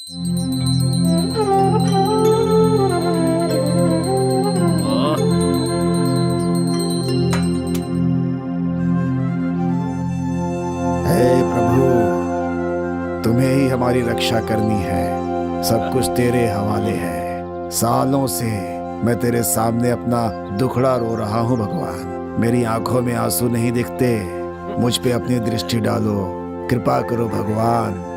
हे प्रभु, तुम्हें ही हमारी रक्षा करनी है, सब कुछ तेरे हवाले है। सालों से मैं तेरे सामने अपना दुखड़ा रो रहा हूँ भगवान। मेरी आंखों में आंसू नहीं दिखते, मुझ पे अपनी दृष्टि डालो, कृपा करो भगवान।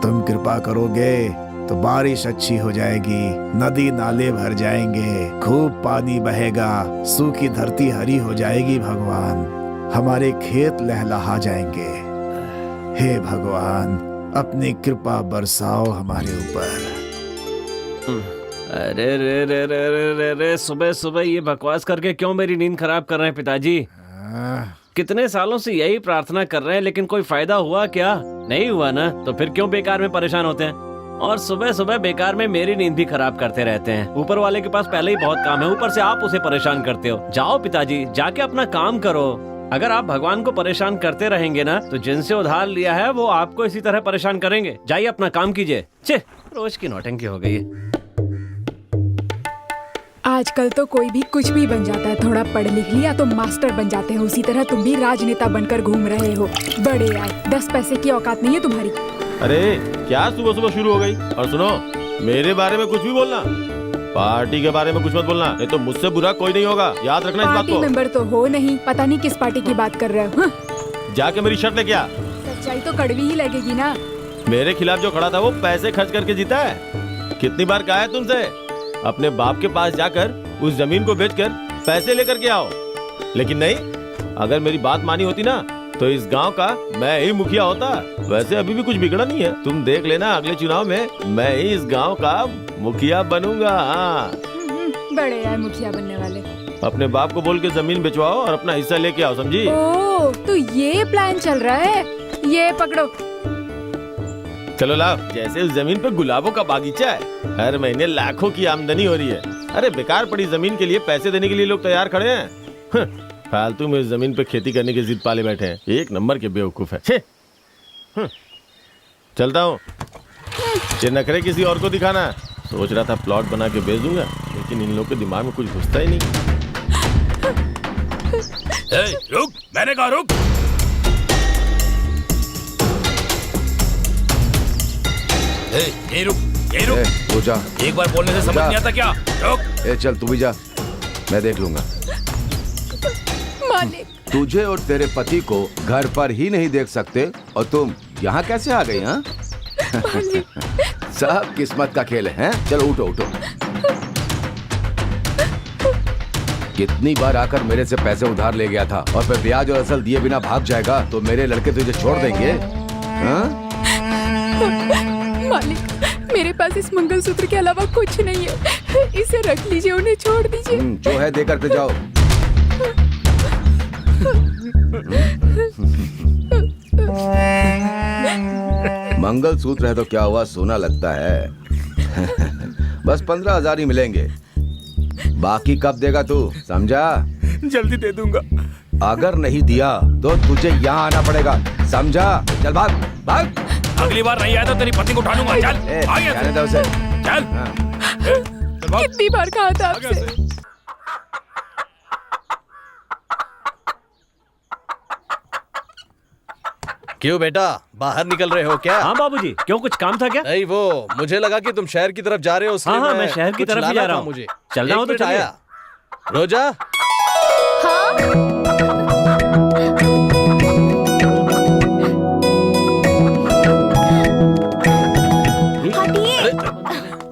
तुम कृपा करोगे तो बारिश अच्छी हो जाएगी, नदी नाले भर जाएंगे, खूब पानी बहेगा, सूखी धरती हरी हो जाएगी भगवान, हमारे खेत लहलहा जाएंगे। हे भगवान, अपनी कृपा बरसाओ हमारे ऊपर। अरे रे रे रे रे रे रे, सुबह सुबह ये बकवास करके क्यों मेरी नींद खराब कर रहे हैं पिताजी? कितने सालों से यही प्रार्थना कर रहे हैं, लेकिन कोई फायदा हुआ क्या? नहीं हुआ ना, तो फिर क्यों बेकार में परेशान होते हैं? और सुबह सुबह बेकार में मेरी नींद भी खराब करते रहते हैं। ऊपर वाले के पास पहले ही बहुत काम है, ऊपर से आप उसे परेशान करते हो। जाओ पिताजी, जाके अपना काम करो। अगर आप भगवान को परेशान करते रहेंगे ना, तो जिनसे उधार लिया है वो आपको इसी तरह परेशान करेंगे। जाइए अपना काम कीजिए। छे, रोज की नौटंकी हो गई है। आजकल तो कोई भी कुछ भी बन जाता है, थोड़ा पढ़ लिख लिया तो मास्टर बन जाते हैं। उसी तरह तुम भी राजनेता बनकर घूम रहे हो। बड़े आए, 10 पैसे की औकात नहीं है तुम्हारी। अरे क्या सुबह सुबह शुरू हो गई? और सुनो, मेरे बारे में कुछ भी बोलना, पार्टी के बारे में कुछ मत बोलना, नहीं तो मुझसे बुरा कोई नहीं होगा, याद रखना इस बात को। पार्टी मेंबर तो हो नहीं, पता नहीं किस पार्टी की बात कर रहे हो। जाके मेरी शर्ट लेके आ। सच्चाई तो कड़वी ही लगेगी ना। मेरे खिलाफ जो खड़ा था वो पैसे खर्च करके जीता है। कितनी बार कहा है तुमसे, अपने बाप के पास जाकर उस जमीन को बेचकर पैसे लेकर के आओ, लेकिन नहीं। अगर मेरी बात मानी होती ना, तो इस गांव का मैं ही मुखिया होता। वैसे अभी भी कुछ बिगड़ा नहीं है, तुम देख लेना, अगले चुनाव में मैं ही इस गांव का मुखिया बनूंगा। हाँ, बड़े आए मुखिया बनने वाले। अपने बाप को बोल के जमीन बेचवाओ और अपना हिस्सा लेके आओ, समझी? ओह, तो ये प्लान चल रहा है। ये पकड़ो। चलो लाओ। जैसे उस जमीन पे गुलाबों का बागीचा है, हर महीने लाखों की आमदनी हो रही है। अरे बेकार पड़ी जमीन के लिए पैसे देने के लिए लोग तैयार खड़े हैं। फालतू में इस जमीन पे खेती करने की जिद पाले बैठे हैं। एक नंबर के बेवकूफ है। चलता हूँ। ये नखरे किसी और को दिखाना। सोच रहा था प्लॉट बना के बेच दूंगा, लेकिन इन लोगों के दिमाग में कुछ घुसता ही नहीं। रुक, मैंने कहा रुक। ये रुक, ये रुक। तू जा। एक बार बोलने से समझ नहीं आता क्या? रुक। चल तू भी जा, मैं देख लूंगा। मालिक, तुझे और तेरे पति को घर पर ही नहीं देख सकते और तुम यहाँ कैसे आ गई? हाँ? सब किस्मत का खेल है। चलो उठो उठो। कितनी बार आकर मेरे से पैसे उधार ले गया था और फिर ब्याज और असल दिए बिना भाग जाएगा तो मेरे लड़के तुझे छोड़ देंगे? हाँ? मालिक, मेरे पास इस मंगलसूत्र के अलावा कुछ नहीं है। इसे रख लीजिए, उन्हें छोड़ दीजिए। जो है देकर के जाओ। मंगलसूत्र है तो क्या हुआ, सोना लगता है। बस 15,000 ही मिलेंगे, बाकी कब देगा तू, समझा? जल्दी दे दूंगा। अगर नहीं दिया तो तुझे यहाँ आना पड़ेगा, समझा? चल भाग भाग। अगली बार नहीं आया तो तेरी पत्नी को उठा लूंगा। चल, जाने दो उसे। चल। कितनी बार कहा था आपसे। क्यों बेटा, बाहर निकल रहे हो क्या? हाँ बाबूजी, क्यों कुछ काम था क्या? नहीं, वो मुझे लगा कि तुम शहर की तरफ जा रहे हो। हाँ, मैं शहर की तरफ ही जा रहा हूँ। मुझे चलना हो तो चलिए। आया। रोजा,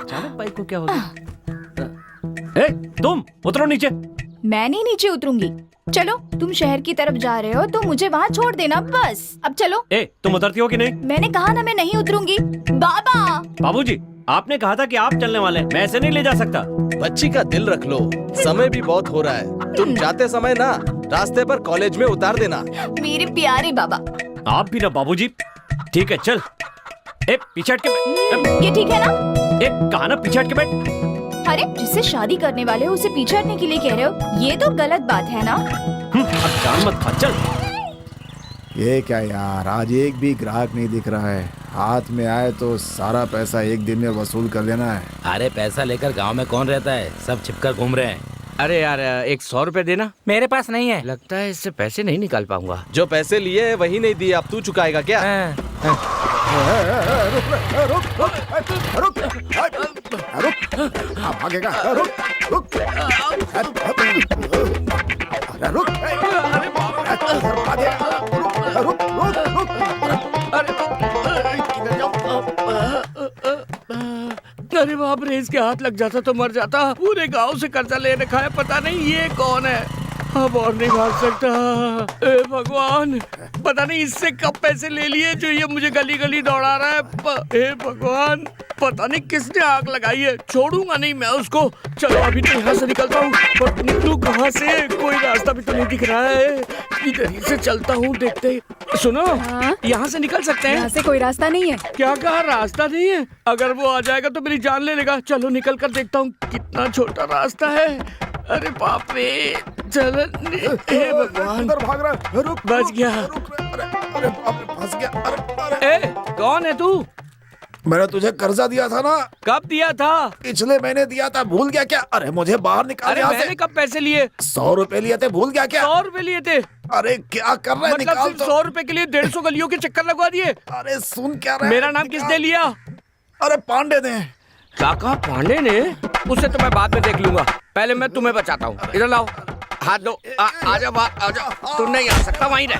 चालक बाइक को क्या हो गया? तुम उतरो नीचे। मैं नहीं नीचे उतरूंगी। चलो, तुम शहर की तरफ जा रहे हो तो मुझे वहाँ छोड़ देना बस। अब चलो। तुम उतरती हो कि नहीं? मैंने कहा ना, मैं नहीं उतरूंगी। बाबा। बाबूजी, आपने कहा था कि आप चलने वाले हैं, मैं ऐसे नहीं ले जा सकता। बच्ची का दिल रख लो, समय भी बहुत हो रहा है। तुम जाते समय ना रास्ते पर कॉलेज में उतार देना। मेरे प्यारे बाबा। आप भी ना बाबूजी। ठीक है, चल। पीछे हट के बैठ। ये ठीक है ना? कहा ना पीछे हट के बैठ। अरे, जिससे शादी करने वाले हो उसे पीछे हटने के लिए कह रहे हो? ये तो गलत बात है ना? अब जान मत खा, चल। ये क्या यार, आज एक भी ग्राहक नहीं दिख रहा है। हाथ में आए तो सारा पैसा एक दिन में वसूल कर लेना है। अरे पैसा लेकर गांव में कौन रहता है, सब छिपकर घूम रहे हैं। अरे यार, एक 100 रुपए देना। मेरे पास नहीं है। लगता है इससे पैसे नहीं निकाल पाऊंगा। जो पैसे लिए हैं वही नहीं दिए, अब तू चुकाएगा क्या? आप भागेगा? रुक। अरे बाप रे, इसके हाथ लग जाता तो मर जाता। पूरे गांव से कर्जा ले रखा है, पता नहीं ये कौन है। अब और नहीं भाग सकता। ए भगवान, पता नहीं इससे कब पैसे ले लिए जो ये मुझे गली गली दौड़ा रहा है। ए भगवान, पता नहीं किसने आग लगाई है। छोड़ूंगा नहीं मैं उसको। चलो अभी तो यहाँ से निकलता हूँ, पर निकलूं कहाँ से? कोई रास्ता भी तो नहीं दिख रहा है। इधर ही से चलता हूँ, देखते। सुनो, यहाँ से निकल सकते हैं? यहाँ से कोई रास्ता नहीं है। क्या कहा, रास्ता नहीं है? अगर वो आ जाएगा तो मेरी जान ले लेगा। चलो निकल कर देखता हूँ कितना छोटा रास्ता है। अरे बाप रे, चल। हे भगवान, भाग रहा है। रुक, बच गया। अरे फंस गया। ए, कौन है तू? मैंने तुझे कर्जा दिया था ना। कब दिया था? पिछले महीने दिया था, भूल गया क्या? अरे मुझे बाहर निकाल अरे यहाँ से। मैंने कब पैसे लिए? 100 रुपए लिए थे, भूल गया क्या? 100 रुपए लिए थे? अरे क्या कर रहा है? मतलब निकाल सिर्फ तो। 100 रुपए के लिए 150 गलियों के चक्कर लगवा दिए? अरे सुन क्या रहा है? मेरा नाम किसने लिया? अरे पांडे ने। काका पांडे ने? उसे तो मैं बाद में देख लूंगा, पहले मैं तुम्हें बचाता हूँ। इधर लाओ, हाथ दो। आजा बाहर, आजा। तू नहीं आ सकता, वहीं रह।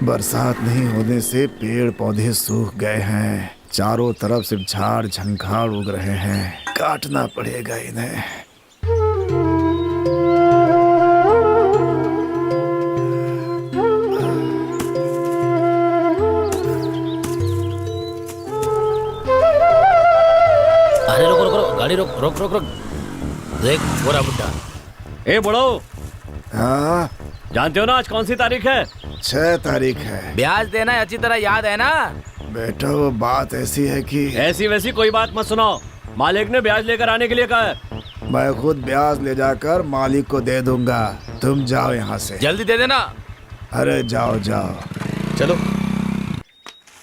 बरसात नहीं होने से पेड़ पौधे सूख गए हैं। चारों तरफ सिर्फ झाड़ झंखाड़ उग रहे हैं। काटना पड़ेगा इन्हें। अरे रुक रुक रुक, गाड़ी रुक रुक रुक रुक। देख वो रहा बुड्ढा। ए बड़ो, हाँ, जानते हो ना आज कौन सी तारीख है? 6 तारीख है। ब्याज देना है, अच्छी तरह याद है ना? बेटा वो बात ऐसी है कि ऐसी वैसी कोई बात मत सुनाओ। मालिक ने ब्याज लेकर आने के लिए कहा है। मैं खुद ब्याज ले जाकर मालिक को दे दूंगा। तुम जाओ यहाँ से। जल्दी दे देना। अरे जाओ जाओ। चलो।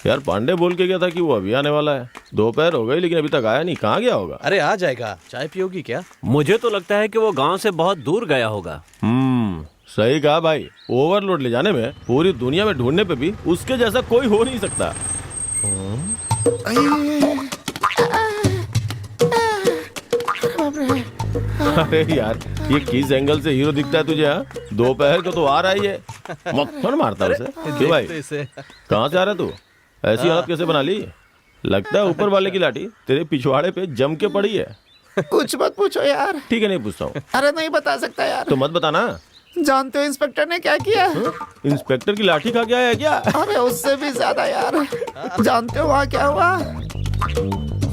यार पांडे बोल के गया था कि वो अभी आने वाला है। दोपहर हो गई लेकिन अभी तक आया नहीं, कहाँ गया होगा? अरे आ जाएगा। चाय पियोगी क्या? मुझे तो लगता है कि वो गांव से बहुत दूर गया होगा। सही कहा भाई। ओवरलोड ले जाने में पूरी दुनिया में ढूंढने पे भी उसके जैसा कोई हो नहीं सकता। अरे यार, ये किस एंगल से हीरो दिखता है तुझे? हाँ, दोपहर को तो आ रहा ही है। मक्खन मारता है उसे। क्यों भाई, कहाँ से आ रहा है तू? ऐसी हालत कैसे बना ली? लगता है ऊपर वाले की लाठी तेरे पिछवाड़े पे जम के पड़ी है। कुछ मत पूछो यार। ठीक है, नहीं पूछता हूँ। अरे नहीं बता सकता यार। तो मत बताना। जानते हो इंस्पेक्टर ने क्या किया? इंस्पेक्टर की लाठी खा के आया है क्या? अरे उससे भी ज्यादा यार। जानते हो वहाँ क्या हुआ?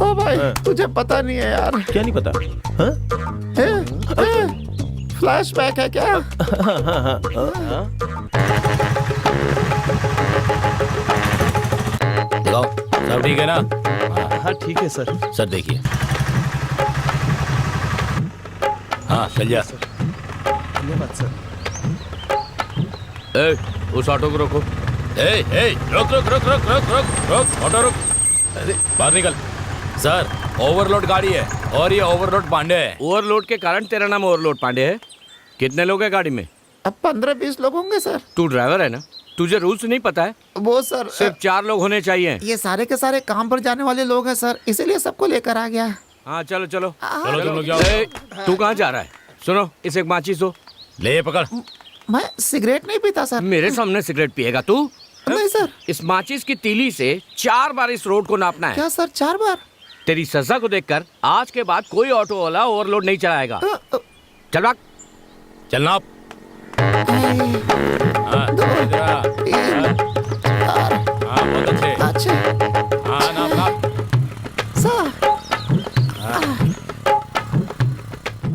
ओ भाई, तुझे पता नहीं है यार। क्या नहीं पता? हाँ? फ्लैशबैक है क्या? दिखाओ, सब ठीक है ना? हाँ ठीक है सर। सर देखिए। हाँ चल जा। धन्यवाद सर। ए, उस ऑटो को रोको। ए, रोक रोक रोक रोक रोक रोक रोक, ऑटो रोक। अरे बाहर निकल। सर ओवरलोड गाड़ी है और ये ओवरलोड पांडे है। ओवरलोड के कारण तेरा नाम ओवरलोड पांडे है? कितने लोग हैं गाड़ी में? अब 15-20 लोग होंगे सर। तू ड्राइवर है ना? तुझे रूल्स नहीं पता है? वो सर सिर्फ 4 लोग होने चाहिए। ये सारे के सारे काम पर जाने वाले लोग हैं सर, इसीलिए सबको लेकर आ गया। हाँ चलो चलो। चलो तुम लोग जाओ। ए, तू कहाँ जा रहा है? सुनो, इसे एक माचिस दो। ले पकड़। मैं सिगरेट नहीं पीता सर। मेरे सामने सिगरेट पिएगा तू? नहीं सर। इस माचिस की तीली से 4 बार इस रोड को नापना है। क्या सर, 4 बार? तेरी सजा को देखकर आज के बाद कोई ऑटो वाला ओवरलोड नहीं चलाएगा। चल भाग। चल नाप। हाँ, इधर आ। हाँ, बहुत अच्छे। अच्छा हाँ, नाप नाप।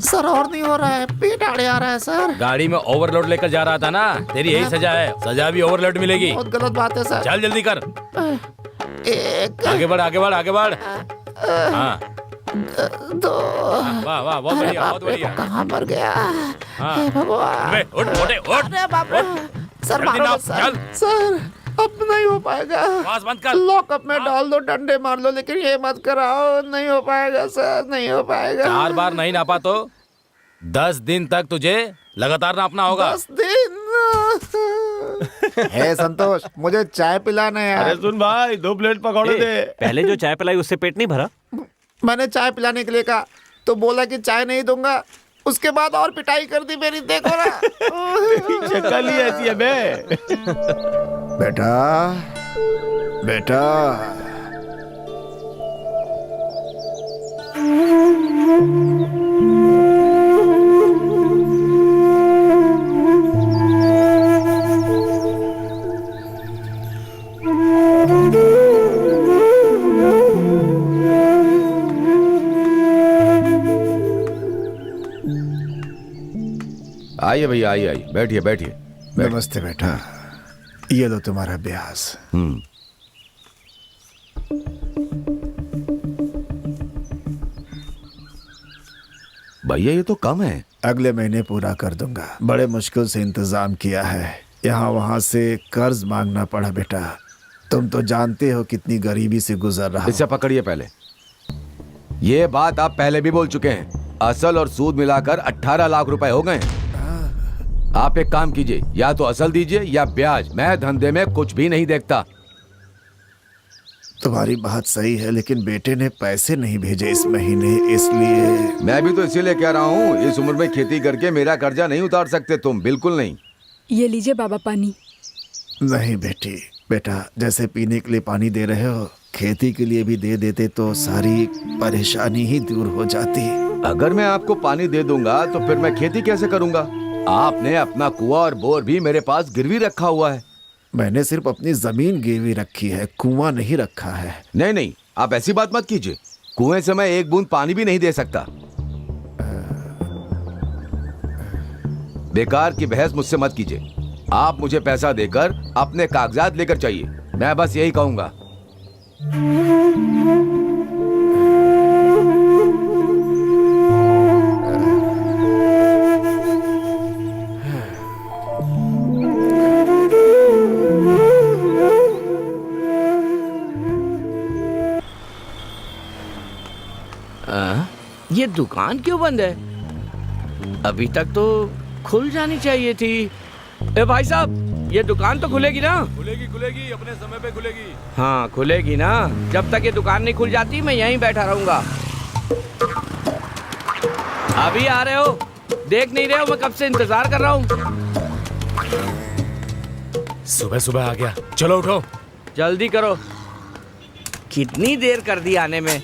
सर और नहीं हो रहा है, पेट आड़े आ रहा है सर। गाड़ी में ओवरलोड लेकर जा रहा था ना, तेरी यही सजा है। सजा भी ओवरलोड मिलेगी। बहुत गलत बात है सर। चल जल्दी कर। एक, आगे बढ़ आगे बढ़ आगे बढ़। हाँ 2। वाह वाह, बहुत बढ़िया बहुत बढ़िया। कहाँ पर गया? हाँ। हे भगवान। अबे, उठ मोटे उठ। अरे बाप रे। सर जल्दी मारो नाप, मत, सर चल। सर अब नहीं हो पाएगा। आवाज बंद कर। लॉकअप में डाल दो, डंडे मार लो, लेकिन ये मत कराओ। नहीं हो पाएगा सर, नहीं हो पाएगा। 4 बार नहीं नापा तो 10 दिन तक तुझे लगातार नापना होगा। 10 दिन। हे संतोष, मुझे चाय पिलाना है अरे यार। सुन भाई, 2 प्लेट पकौड़े दे। पहले जो चाय पिलाई उससे पेट नहीं भरा? मैंने चाय पिलाने के लिए कहा तो बोला कि चाय नहीं दूंगा। उसके बाद और पिटाई कर दी मेरी, देखो ना। शक्ल ही ऐसी है बे। बेटा बेटा, आइए भैया, आइए आइए, बैठिए बैठिए। नमस्ते बेटा, ये लो तुम्हारा ब्याज। भैया ये तो कम है। अगले महीने पूरा कर दूंगा। बड़े मुश्किल से इंतजाम किया है, यहाँ वहाँ से कर्ज मांगना पड़ा बेटा। तुम तो जानते हो कितनी गरीबी से गुजर रहा इसे हूँ। पकड़िए पहले। ये बात आप पहले भी बोल चुके हैं। असल और सूद मिलाकर 18 लाख रुपए हो गए हैं। आप एक काम कीजिए, या तो असल दीजिए या ब्याज। मैं धंधे में कुछ भी नहीं देखता। तुम्हारी बात सही है, लेकिन बेटे ने पैसे नहीं भेजे इस महीने, इसलिए। मैं भी तो इसीलिए कह रहा हूँ, इस उम्र में खेती करके मेरा कर्जा नहीं उतार सकते तुम, बिल्कुल नहीं। ये लीजिए बाबा पानी। नहीं बेटी, बेटा जैसे पीने के लिए पानी दे रहे हो, खेती के लिए भी दे देते तो सारी परेशानी ही दूर हो जाती। अगर मैं आपको पानी दे दूंगा तो फिर मैं खेती कैसे करूंगा? आपने अपना कुआं और बोर भी मेरे पास गिरवी रखा हुआ है। मैंने सिर्फ अपनी जमीन गिरवी रखी है, कुआं नहीं रखा है। नहीं नहीं, आप ऐसी बात मत कीजिए। कुएं से मैं एक बूंद पानी भी नहीं दे सकता। बेकार की बहस मुझसे मत कीजिए। आप मुझे पैसा देकर अपने कागजात लेकर चाहिए, मैं बस यही कहूंगा। ये दुकान क्यों बंद है? अभी तक तो खुल जानी चाहिए थी। ए भाई साहब, ये दुकान तो खुलेगी ना? खुलेगी खुलेगी, अपने समय पे खुलेगी। हाँ खुलेगी ना। जब तक ये दुकान नहीं खुल जाती मैं यहीं बैठा रहूंगा। अभी आ रहे हो? देख नहीं रहे हो मैं कब से इंतजार कर रहा हूँ। सुबह सुबह आ गया, चलो उठो। जल्दी करो, कितनी देर कर दी आने में।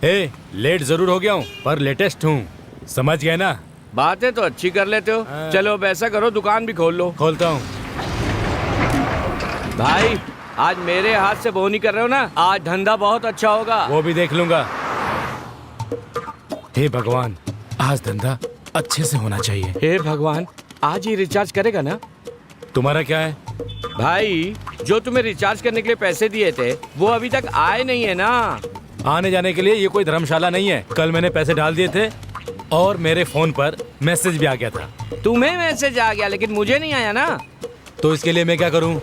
ए, लेट जरूर हो गया हूँ पर लेटेस्ट हूँ, समझ गए ना? बातें तो अच्छी कर लेते हो। चलो अब ऐसा करो, दुकान भी खोल लो। खोलता हूँ। भाई आज मेरे हाथ से बोनी कर रहे हो ना, आज धंधा बहुत अच्छा होगा। वो भी देख लूंगा। हे भगवान, आज धंधा अच्छे से होना चाहिए। हे भगवान, आज ही रिचार्ज करेगा ना? तुम्हारा क्या है? भाई जो तुम्हें रिचार्ज करने के लिए पैसे दिए थे वो अभी तक आए नहीं है ना। आने जाने के लिए ये कोई धर्मशाला नहीं है। कल मैंने पैसे डाल दिए थे और मेरे फोन पर मैसेज भी आ गया था। तुम्हें मैसेज आ गया लेकिन मुझे नहीं आया ना। तो इसके लिए मैं क्या करूं?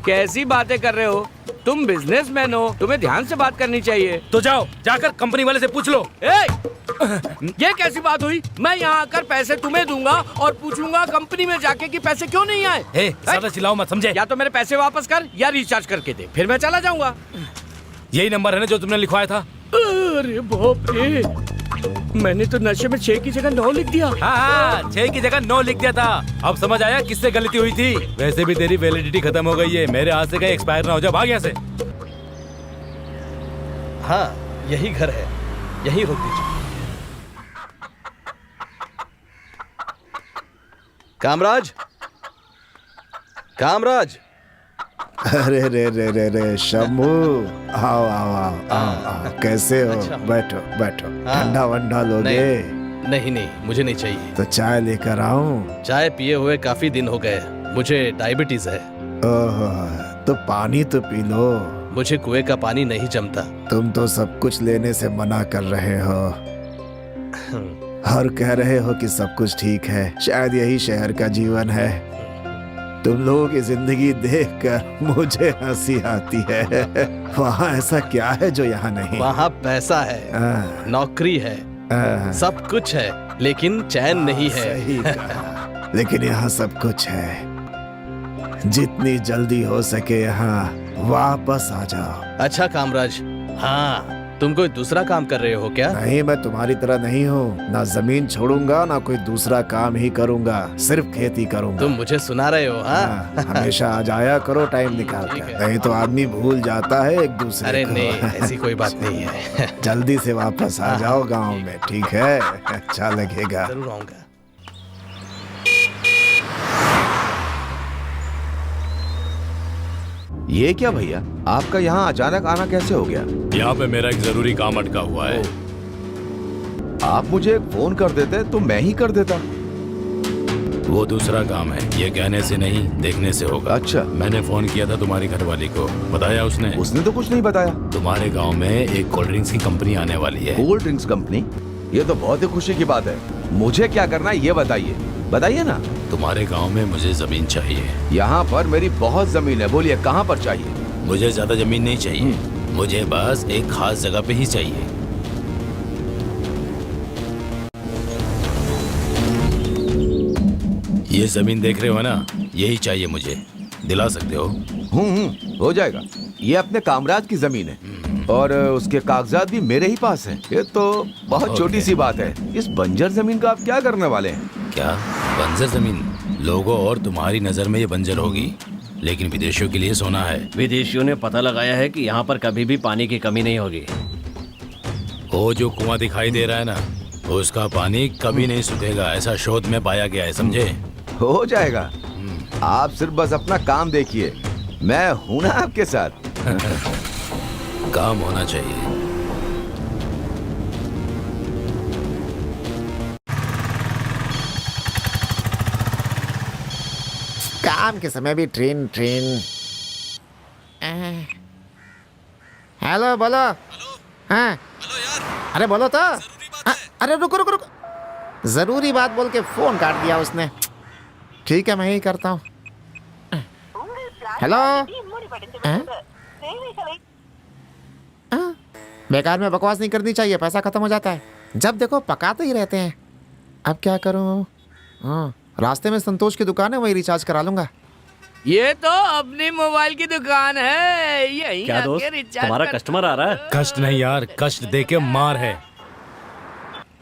कैसी बातें कर रहे हो? तुम बिजनेसमैन हो, तुम्हें ध्यान से बात करनी चाहिए। तो जाओ, जाकर कंपनी वाले से पूछ लो। ये कैसी बात हुई? मैं यहाँ आकर पैसे तुम्हें दूंगा और पूछूंगा कंपनी में जाके कि पैसे क्यों नहीं आए। ज्यादा चिल्लाओ मत, समझे? या तो मेरे पैसे वापस कर या रिचार्ज करके दे, फिर मैं चला जाऊंगा। यही नंबर है ना जो तुमने लिखवाया था? अरे बाप रे, मैंने तो नशे में 6 की जगह 9 लिख दिया। हाँ, 6 की जगह 9 लिख दिया था। अब समझ आया किससे गलती हुई थी। वैसे भी तेरी वैलिडिटी खत्म हो गई है, मेरे हाथ से कहीं एक्सपायर ना हो जाए। भाग यहाँ से। हाँ यही घर है, यही रोक दीजिए। कामराज, कामराज। अरे रे रे रे रे शंभू, आओ आओ आओ आओ आओ। कैसे हो? अच्छा। बैठो बैठो, हाँ। ठंडा वंडा लोगे? नहीं नहीं, मुझे नहीं चाहिए। तो चाय लेकर आऊं? चाय पिए हुए काफी दिन हो गए, मुझे डायबिटीज है। ओह, तो पानी तो पी लो। मुझे कुएं का पानी नहीं जमता। तुम तो सब कुछ लेने से मना कर रहे हो और कह रहे हो कि सब कुछ ठीक है। शायद यही शहर का जीवन है। तुम लोगों की जिंदगी देखकर मुझे हंसी आती है। वहाँ ऐसा क्या है जो यहाँ नहीं? वहाँ पैसा है, नौकरी है, सब कुछ है, लेकिन चैन नहीं है। सही कहा। लेकिन यहाँ सब कुछ है। जितनी जल्दी हो सके यहाँ वापस आ जाओ। अच्छा कामराज, हाँ तुम कोई दूसरा काम कर रहे हो क्या? नहीं, मैं तुम्हारी तरह नहीं हूँ। ना जमीन छोड़ूंगा ना कोई दूसरा काम ही करूंगा, सिर्फ खेती करूंगा। तुम मुझे सुना रहे हो? हाँ हमेशा आ जाया करो टाइम निकाल कर, नहीं तो आदमी भूल जाता है एक दूसरे अरे को। नहीं, ऐसी कोई बात नहीं है। जल्दी से वापस आ जाओ गांव में, ठीक है? अच्छा लगेगा। जरूर आऊंगा। ये क्या भैया, आपका यहाँ अचानक आना कैसे हो गया? यहाँ पे मेरा एक जरूरी काम अटका हुआ है। आप मुझे एक फोन कर देते तो मैं ही कर देता। वो दूसरा काम है, ये कहने से नहीं देखने से होगा। अच्छा। मैंने फोन किया था तुम्हारी घरवाली को, बताया उसने? उसने तो कुछ नहीं बताया। तुम्हारे गांव में एक कोल्ड ड्रिंक्स की कंपनी आने वाली है। Cold drinks company? ये तो बहुत ही खुशी की बात है। मुझे क्या करना है ये बताइए, बताइए ना। तुम्हारे गांव में मुझे जमीन चाहिए। यहाँ पर मेरी बहुत जमीन है, बोलिए कहाँ पर चाहिए? मुझे ज्यादा जमीन नहीं चाहिए, मुझे बस एक खास जगह पे ही चाहिए। ये जमीन देख रहे हो ना, यही चाहिए मुझे, दिला सकते हो? हो जाएगा। ये अपने कामराज की जमीन है और उसके कागजात भी मेरे ही पास हैं। ये तो बहुत छोटी सी बात है। इस बंजर जमीन का आप क्या करने वाले हैं? क्या बंजर जमीन? लोगों और तुम्हारी नजर में ये बंजर होगी, लेकिन विदेशियों के लिए सोना है। विदेशियों ने पता लगाया है कि यहाँ पर कभी भी पानी की कमी नहीं होगी। वो जो कुआं दिखाई दे रहा है ना, उसका पानी कभी नहीं सूखेगा, ऐसा शोध में पाया गया है, समझे? हो जाएगा। आप सिर्फ बस अपना काम देखिए, मैं हूं ना आपके साथ। काम होना चाहिए। काम के समय भी ट्रेन ट्रेन। हेलो, बोलो। हाँ, अरे बोलो तो। अरे रुको रुको रुको, जरूरी बात बोल के फोन काट दिया उसने। ठीक है, मैं ही करता हूँ। हेलो। बेकार में बकवास नहीं करनी चाहिए, पैसा खत्म हो जाता है। जब देखो पकाते ही रहते हैं। अब क्या करूँ? हाँ, रास्ते में संतोष की दुकान है, वही रिचार्ज करा लूंगा। ये तो अपनी मोबाइल की दुकान है, यही क्या दोस्त, तुम्हारा कस्टमर आ रहा है? कष्ट नहीं यार, कष्ट देके मार है।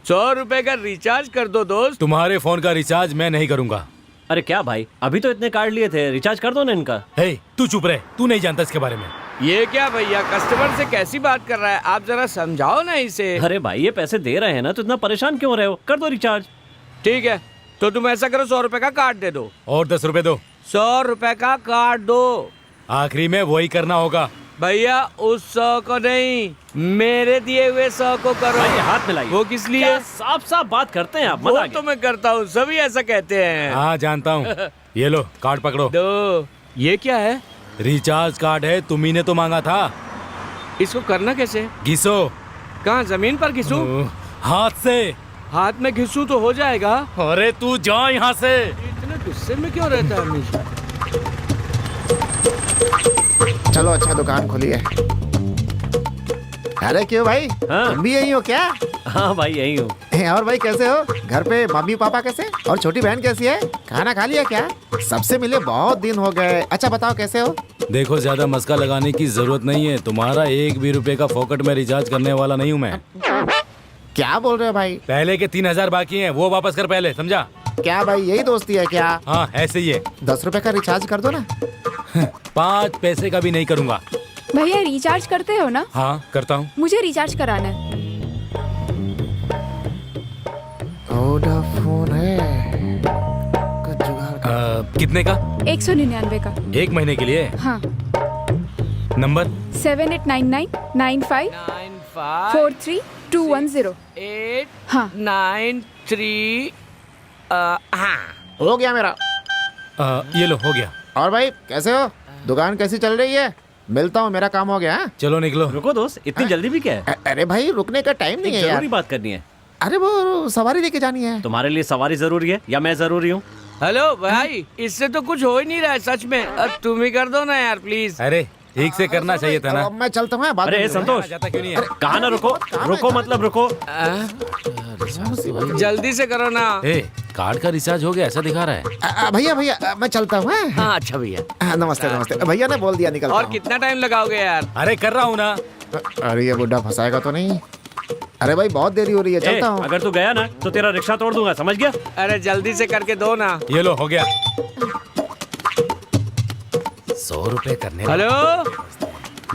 100 रुपए का रिचार्ज कर दो दोस्त। तुम्हारे फोन का रिचार्ज मैं नहीं करूंगा। अरे क्या भाई, अभी तो इतने कार्ड लिए थे, रिचार्ज कर दो ना इनका। हे, तू चुप रहे, तू नहीं जानता इसके बारे में। ये क्या भैया, कस्टमर से कैसी बात कर रहा है? आप जरा समझाओ ना इसे। अरे भाई, ये पैसे दे रहे हैं ना, तो इतना परेशान क्यों रहे हो? कर दो रिचार्ज। ठीक है, तो तुम ऐसा करो, 100 रुपए का कार्ड दे दो। और 10 रुपए दो। 100 रुपए का कार्ड दो। आखिरी में वही करना होगा। भैया उस 100 को नहीं, मेरे दिए हुए 100 को करो। भाई, हाथ मिलाइए। वो किस लिए? क्या साफ साफ बात करते हैं आप? वो मजा आ तो गया। मैं करता हूँ, सभी ऐसा कहते हैं। हाँ जानता हूँ। ये लो कार्ड पकड़ो। दो। ये क्या है? रिचार्ज कार्ड है, तुम्ही ने तो मांगा था। इसको करना कैसे? घिसो। कहाँ, जमीन पर घिसूं? हाथ से। हाथ में घिसूं तो हो जाएगा। अरे तू जा यहाँ से। इतने गुस्से में क्यों रहता है हमेशा? चलो, अच्छा दुकान खोली है। अरे क्यों भाई, हाँ। तुम भी यही हो क्या? हाँ भाई, यही हूँ। और भाई कैसे हो? घर पे मम्मी पापा कैसे? और छोटी बहन कैसी है? खाना खा लिया क्या? सबसे मिले बहुत दिन हो गए। अच्छा बताओ कैसे हो? देखो, ज्यादा मस्का लगाने की जरूरत नहीं है। तुम्हारा 1 भी रुपए का फोकट में रिचार्ज करने वाला नहीं हूँ मैं। क्या बोल रहे हो भाई? पहले के 3000 बाकी हैं, वो वापस कर पहले, समझा? क्या भाई, यही दोस्ती है क्या? हाँ ऐसे ही है। 10 रुपए का रिचार्ज कर दो ना। 5 पैसे का भी नहीं करूँगा। भैया रिचार्ज करते हो ना? हाँ करता हूँ। मुझे रिचार्ज कराना है। वोडाफोन है, कुछ जुगाड़ कर। कितने का? 199 का। 1 महीने के लिए? हाँ। नंबर 7899954321 हाँ। 893। हाँ हो गया मेरा। ये लो, हो गया। और भाई कैसे हो? दुकान कैसी चल रही है? मिलता हूँ, मेरा काम हो गया। हाँ? चलो निकलो। रुको दोस्त, इतनी जल्दी भी क्या है? अरे भाई, रुकने का टाइम नहीं है यार। जरूरी बात करनी है। अरे वो सवारी लेके जानी है। तुम्हारे लिए सवारी जरूरी है या मैं जरूरी हूँ? हेलो भाई, इससे तो कुछ हो ही नहीं रहा है सच में। तुम ही कर दो ना यार प्लीज। अरे ठीक से करना चाहिए था ना। अब मैं चलता हूँ, बाद अरे में संतोष, जाता क्यों नहीं है? कहा ना रुको, रुको मतलब रुको। जल्दी से करो ना। ए, कार्ड का रिचार्ज हो गया ऐसा दिखा रहा है। भैया भैया मैं चलता हूँ। हाँ अच्छा भैया। नमस्ते नमस्ते, भैया ने बोल दिया निकल। और कितना टाइम लगाओगे यार? अरे कर रहा हूँ ना। अरे ये बुड्ढा फंसाएगा तो नहीं? अरे भाई बहुत देरी हो रही है, चलता हूँ। अगर तू गया ना तो तेरा रिक्शा तोड़ दूंगा, समझ गया? अरे जल्दी से करके दो ना। ये लो हो गया। 100 रुपए करने हेलो,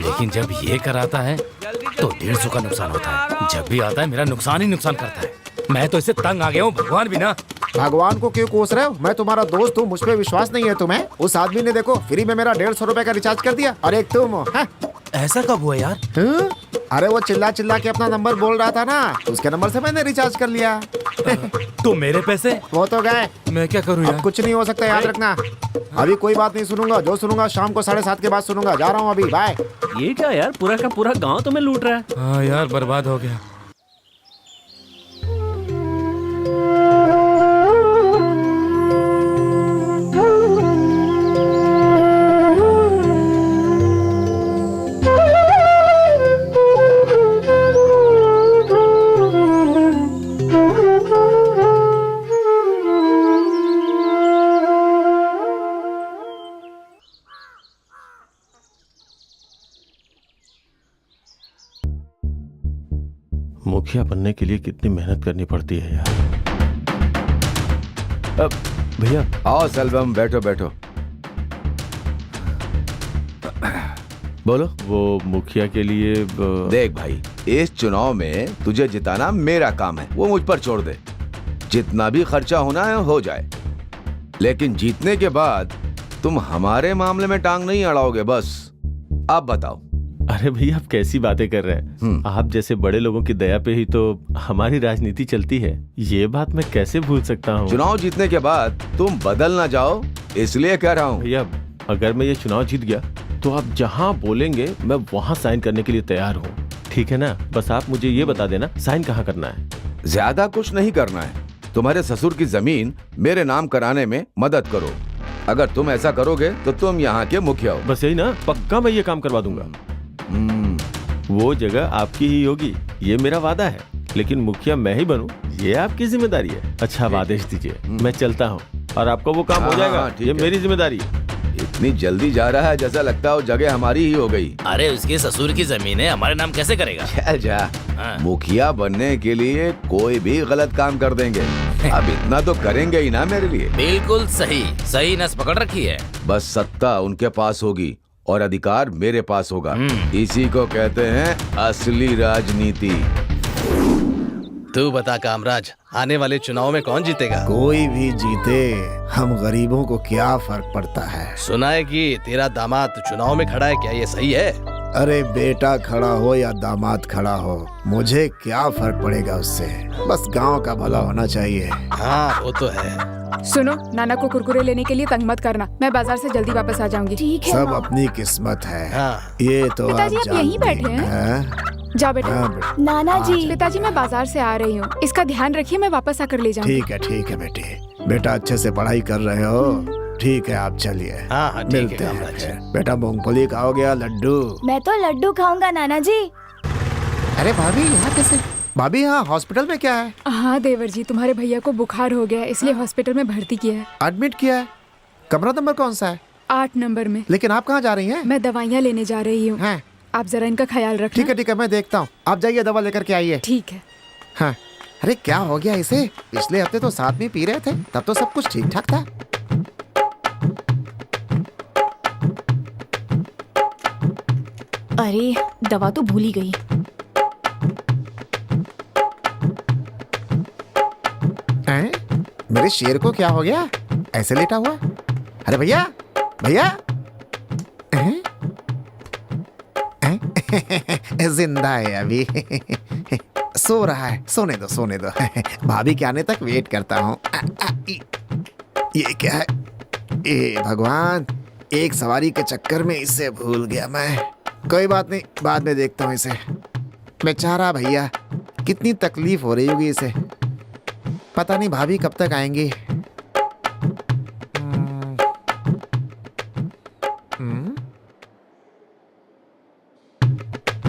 लेकिन जब ये कराता है तो 150 का नुकसान होता है। जब भी आता है मेरा नुकसान ही नुकसान करता है। मैं तो इससे तंग आ गया हूँ। भगवान भी ना। भगवान को क्यों कोस रहे हो? मैं तुम्हारा दोस्त हूँ, मुझ पे विश्वास नहीं है तुम्हें? उस आदमी ने देखो फ्री में मेरा 150 रुपए का रिचार्ज कर दिया, और एक तुम हो। ऐसा कब हुआ यार? अरे वो चिल्ला चिल्ला के अपना नंबर बोल रहा था ना, उसके नंबर से मैंने रिचार्ज कर लिया। तो मेरे पैसे? वो तो गए। मैं क्या करूँ यार? अब कुछ नहीं हो सकता, याद रखना। अभी कोई बात नहीं सुनूंगा, जो सुनूंगा शाम को 7:30 के बाद सुनूंगा। जा रहा हूँ अभी, बाय। ये क्या यार, पूरा का पूरा गांव तुम्हें लूट रहा है। हाँ यार, बर्बाद हो गया। मुखिया बनने के लिए कितनी मेहनत करनी पड़ती है यार। अब भैया आओ सेल्वम, बैठो बैठो। बोलो। वो मुखिया के लिए देख भाई, इस चुनाव में तुझे जिताना मेरा काम है, वो मुझ पर छोड़ दे। जितना भी खर्चा होना है हो जाए, लेकिन जीतने के बाद तुम हमारे मामले में टांग नहीं अड़ाओगे बस। अब बताओ। अरे भैया आप कैसी बातें कर रहे हैं? आप जैसे बड़े लोगों की दया पे ही तो हमारी राजनीति चलती है। ये बात मैं कैसे भूल सकता हूँ? चुनाव जीतने के बाद तुम बदल ना जाओ, इसलिए कह रहा हूँ। भैया अगर मैं ये चुनाव जीत गया तो आप जहाँ बोलेंगे मैं वहाँ साइन करने के लिए तैयार हूँ, ठीक है ना? बस आप मुझे ये बता देना साइन कहाँ करना है। ज्यादा कुछ नहीं करना है, तुम्हारे ससुर की जमीन मेरे नाम कराने में मदद करो। अगर तुम ऐसा करोगे तो तुम यहाँ के मुखिया हो। बस यही ना? पक्का मैं ये काम करवा दूंगा। वो जगह आपकी ही होगी, ये मेरा वादा है। लेकिन मुखिया मैं ही बनूं, ये आपकी जिम्मेदारी है। अच्छा आप आदेश दीजिए, मैं चलता हूँ और आपका वो काम हो जाएगा। ये मेरी जिम्मेदारी है। इतनी जल्दी जा रहा है जैसा लगता है वो जगह हमारी ही हो गई। अरे उसके ससुर की जमीन है, हमारे नाम कैसे करेगा? चल जा। मुखिया बनने के लिए कोई भी गलत काम कर देंगे, अब इतना तो करेंगे ही ना मेरे लिए। बिल्कुल सही, सही नस पकड़ रखी है। बस सत्ता उनके पास होगी और अधिकार मेरे पास होगा। इसी को कहते हैं असली राजनीति। तू बता कामराज, आने वाले चुनाव में कौन जीतेगा? कोई भी जीते, हम गरीबों को क्या फर्क पड़ता है? सुना है कि तेरा दामाद चुनाव में खड़ा है, क्या ये सही है? अरे बेटा खड़ा हो या दामाद खड़ा हो, मुझे क्या फर्क पड़ेगा उससे? बस गांव का भला होना चाहिए। हाँ वो तो है। सुनो, नाना को कुरकुरे लेने के लिए तंग मत करना, मैं बाजार से जल्दी वापस आ जाऊंगी। ठीक है सब माँ। अपनी किस्मत है। हाँ। ये तो पिताजी, आप आप यहीं जानती बैठे हैं? हैं? जाओ बेटा। हाँ बेटा। नाना जी, पिताजी मैं बाजार से आ रही हूँ, इसका ध्यान रखिए, मैं वापस आकर ले जाऊंगी। ठीक है बेटे। बेटा अच्छे से पढ़ाई कर रहे हो? ठीक है आप चलिए। हाँ हाँ ठीक है मिलते हैं कामराज। फिर। बेटा मूंगफली खाओगे या लड्डू? मैं तो लड्डू खाऊंगा नाना जी। अरे भाभी यहाँ कैसे? भाभी यहाँ हॉस्पिटल में क्या है? हाँ देवर जी, तुम्हारे भैया को बुखार हो गया है, इसलिए हॉस्पिटल में भर्ती किया है। एडमिट किया है? कमरा नंबर कौन सा है? 8 नंबर में। लेकिन आप कहाँ जा रही हैं? मैं दवाइयाँ लेने जा रही हूँ, हैं? आप जरा इनका ख्याल रखना। ठीक है मैं देखता हूँ। आप जाइए दवा लेकर के आइए। ठीक है। हाँ। अरे क्या हो गया इसे? पिछले हफ्ते तो साथ में पी रहे थे, तब तो सब कुछ ठीक ठाक था। अरे दवा तो भूल ही गई। हैं? मेरे शेर को क्या हो गया? ऐसे लेटा हुआ? अरे भैया भैया हैं? हैं? जिंदा है अभी। सो रहा है, सोने दो। भाभी के आने तक वेट करता हूँ। ये क्या है? ए भगवान, एक सवारी के चक्कर में इसे भूल गया मैं। कोई बात नहीं, बाद में देखता हूँ इसे। बेचारा भैया, कितनी तकलीफ हो रही होगी इसे। पता नहीं भाभी कब तक आएंगी।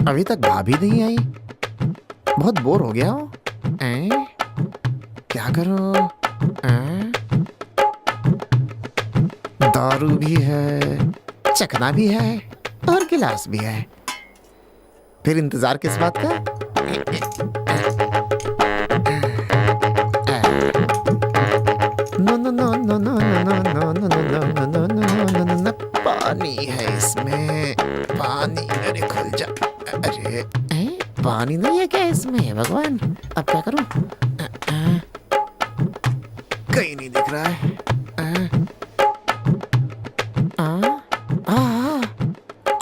अभी तक भाभी नहीं आई। बहुत बोर हो गया हूँ। क्या करूँ? दारू भी है, चखना भी है और गिलास भी है। फिर इंतजार किस बात का? No no no no no no no no no no no no, पानी है इसमें। पानी, अरे खुल जा। अरे पानी नहीं है क्या इसमें? भगवान, अब क्या करूं? कहीं नहीं दिख रहा है।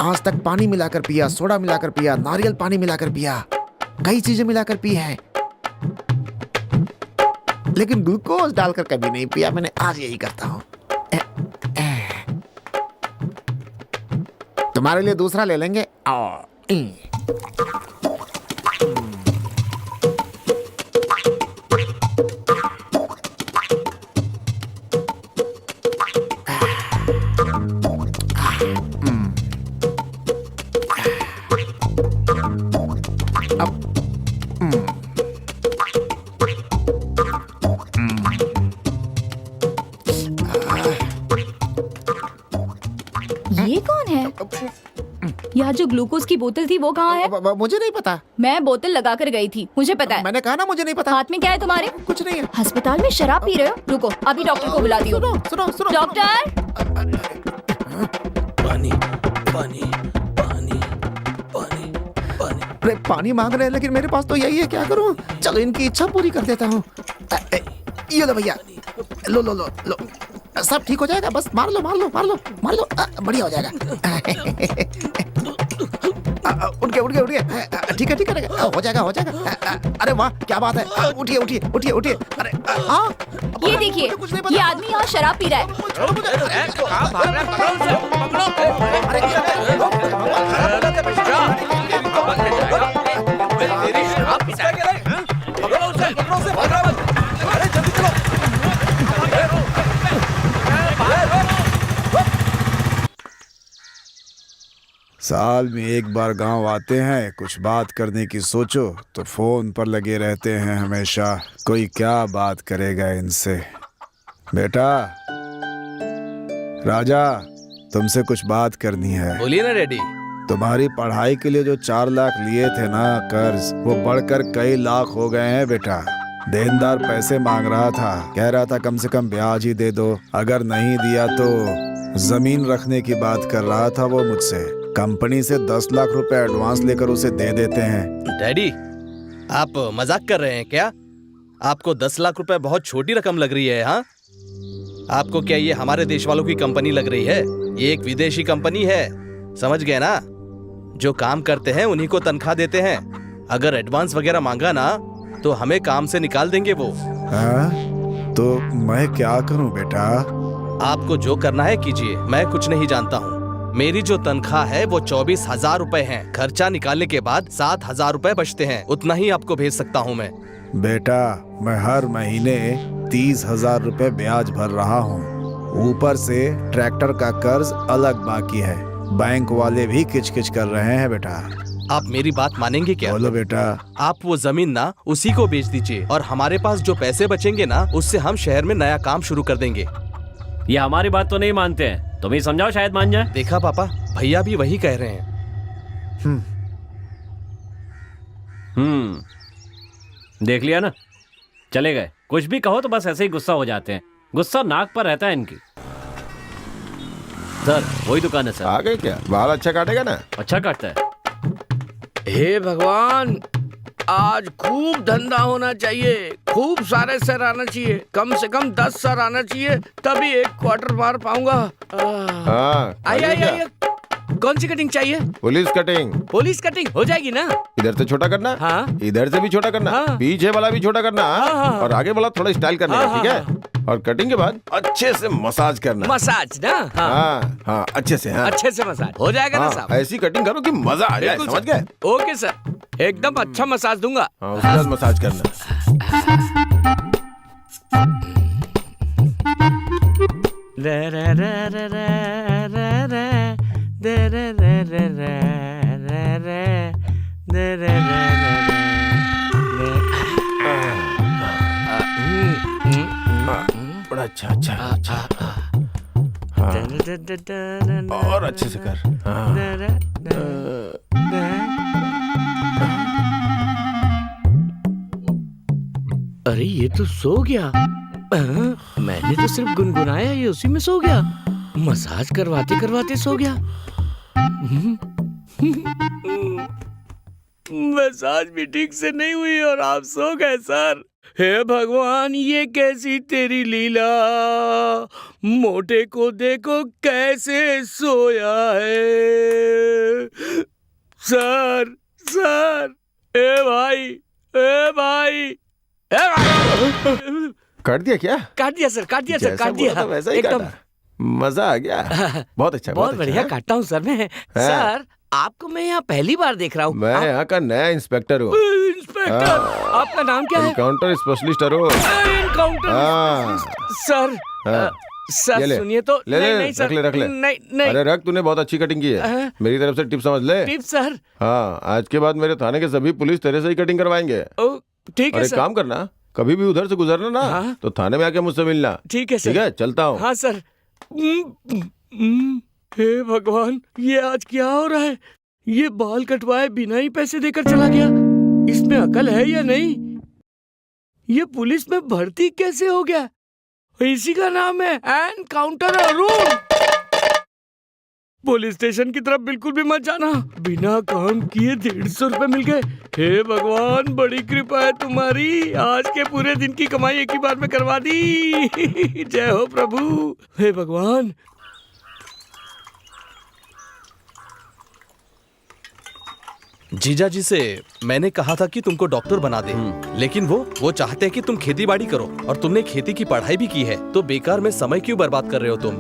आज तक पानी मिलाकर पिया, सोडा मिलाकर पिया, नारियल पानी मिलाकर पिया, कई चीजें मिलाकर पी है, लेकिन ग्लूकोज डालकर कभी नहीं पिया। मैंने आज यही करता हूं। तुम्हारे लिए दूसरा ले लेंगे। ये कौन है? यहाँ जो ग्लूकोज की बोतल थी वो कहाँ है? मुझे नहीं पता। मैं बोतल लगा कर गई थी, मुझे पता है। मैंने कहा ना मुझे नहीं पता। हाथ में क्या है तुम्हारे? कुछ नहीं है। अस्पताल में शराब पी रहे हो? रुको, अभी डॉक्टर को बुला दियो। सुनो सुनो डॉक्टर! पानी पानी पानी पानी पानी। अरे पानी मांग रहे हैं, लेकिन मेरे पास तो यही है। क्या करूं? चलो इनकी इच्छा पूरी कर देता हूँ। ये लो भैया, लो लो लो लो, सब ठीक हो जाएगा। बस मार लो मार लो मार लो मार लो, बढ़िया हो जाएगा। उठ गए ठीक है ठीक है, हो जाएगा हो जाएगा। अरे वाह क्या बात है। उठिए उठिए उठिए उठिए। अरे हाँ, ये देखिए, ये आदमी यहाँ शराब पी रहा है। साल में एक बार गांव आते हैं, कुछ बात करने की सोचो तो फोन पर लगे रहते हैं हमेशा। कोई क्या बात करेगा इनसे। बेटा राजा, तुमसे कुछ बात करनी है। बोलिए ना डैडी। तुम्हारी पढ़ाई के लिए जो 4 लाख लिए थे ना कर्ज, वो बढ़कर कई लाख हो गए हैं बेटा। देनदार पैसे मांग रहा था, कह रहा था कम से कम ब्याज ही दे दो, अगर नहीं दिया तो जमीन रखने की बात कर रहा था वो मुझसे। कंपनी से 10 लाख रुपए एडवांस लेकर उसे दे देते हैं। डैडी, आप मजाक कर रहे हैं क्या? आपको 10 लाख रुपए बहुत छोटी रकम लग रही है? हाँ, आपको क्या ये हमारे देश वालों की कंपनी लग रही है? ये एक विदेशी कंपनी है, समझ गए ना? जो काम करते हैं उन्हीं को तनख्वाह देते हैं। अगर एडवांस वगैरह मांगा ना तो हमें काम से निकाल देंगे वो। हाँ? तो मैं क्या करूं बेटा? आपको जो करना है कीजिए, मैं कुछ नहीं जानता हूँ। मेरी जो तनख्वाह है वो 24,000 रुपए है। खर्चा निकालने के बाद 7,000 रुपए बचते हैं, उतना ही आपको भेज सकता हूँ मैं। बेटा मैं हर महीने 30,000 रुपए ब्याज भर रहा हूँ, ऊपर से ट्रैक्टर का कर्ज अलग बाकी है। बैंक वाले भी किचकिच कर रहे हैं बेटा। आप मेरी बात मानेंगे क्या? बोलो बेटा। आप वो जमीन ना उसी को बेच दीजिए, और हमारे पास जो पैसे बचेंगे ना उससे हम शहर में नया काम शुरू कर देंगे। ये हमारी बात तो नहीं मानते हैं, तुम ही समझाओ, शायद मान जाए। देखा पापा, भैया भी वही कह रहे हैं। देख लिया ना, चले गए। कुछ भी कहो तो बस ऐसे ही गुस्सा हो जाते हैं। गुस्सा नाक पर रहता है इनकी। सर वही दुकान है सर। आ गए क्या? बाल अच्छा काटेगा ना? अच्छा काटता है। हे भगवान, आज खूब धंधा होना चाहिए, खूब सारे सर आना चाहिए, कम से कम 10 सर आना चाहिए, तभी एक क्वार्टर मार पाऊंगा। हाँ, आइए, कौन सी कटिंग चाहिए? Police cutting. पुलिस कटिंग हो जाएगी ना? इधर से छोटा करना, हाँ। इधर से भी छोटा करना, हाँ। पीछे वाला भी छोटा करना, हाँ। और आगे वाला थोड़ा स्टाइल करना है, हाँ, ठीक है? और कटिंग के बाद अच्छे से मसाज करना। मसाज ना? हाँ हाँ, अच्छे से। हाँ, अच्छे से मसाज हो जाएगा ना साहब? ऐसी कटिंग करो कि मजा आ जाए, समझ गए? ओके सर, एकदम अच्छा मसाज दूंगा। हाँ, उसके बाद मसाज करना। और अच्छे से कर। हाँ। अरे ये तो सो गया। मैंने तो सिर्फ गुनगुनाया, ये उसी में सो गया। मसाज करवाते करवाते सो गया। मसाज भी ठीक से नहीं हुई और आप सो गए सर। हे भगवान, ये कैसी तेरी लीला। मोटे को देखो कैसे सोया है। सर सर, ए भाई, ए भाई, ए भाई। काट दिया क्या? काट दिया सर, काट दिया सर, जैसा काट दिया। बोला था वैसा ही एकदम काटा। मजा आ गया। बहुत अच्छा, बहुत बढ़िया अच्छा। काटता हूँ सर मैं। सर, आपको मैं यहाँ पहली बार देख रहा हूँ। मैं यहाँ का नया इंस्पेक्टर हूँ। इंस्पेक्टर, आपका नाम क्या है? एनकाउंटर स्पेशलिस्ट हूँ। एनकाउंटर हाँ। सर। हाँ। सर ये ले। सुनिए तो। ले ले, नहीं सर, रख ले। नहीं नहीं। अरे रख, तूने बहुत अच्छी कटिंग की है। हाँ। मेरी तरफ से टिप समझ ले। Tip sir. हाँ, आज के बाद मेरे थाने के सभी पुलिस तेरे से ही कटिंग करवाएंगे। ओ, ठीक और है एक सर। काम करना, कभी भी उधर से गुजरना ना, हाँ। तो थाने में आके मुझसे मिलना। ठीक है सर। ठीक है, चलता हूँ। हाँ सर। हे भगवान, ये आज क्या हो रहा है? ये बाल कटवाए बिना ही पैसे देकर चला गया। इसमें अकल है या नहीं? ये पुलिस में भर्ती कैसे हो गया? इसी का नाम है एनकाउंटर अरुण। पुलिस स्टेशन की तरफ बिल्कुल भी मत जाना। बिना काम किए 150 रुपए मिल गए। हे भगवान, बड़ी कृपा है तुम्हारी। आज के पूरे दिन की कमाई एक ही बार में करवा दी। जय हो प्रभु। हे भगवान। जीजा जी से मैंने कहा था कि तुमको डॉक्टर बना दे, लेकिन वो चाहते हैं कि तुम खेती बाड़ी करो, और तुमने खेती की पढ़ाई भी की है, तो बेकार में समय क्यों बर्बाद कर रहे हो तुम?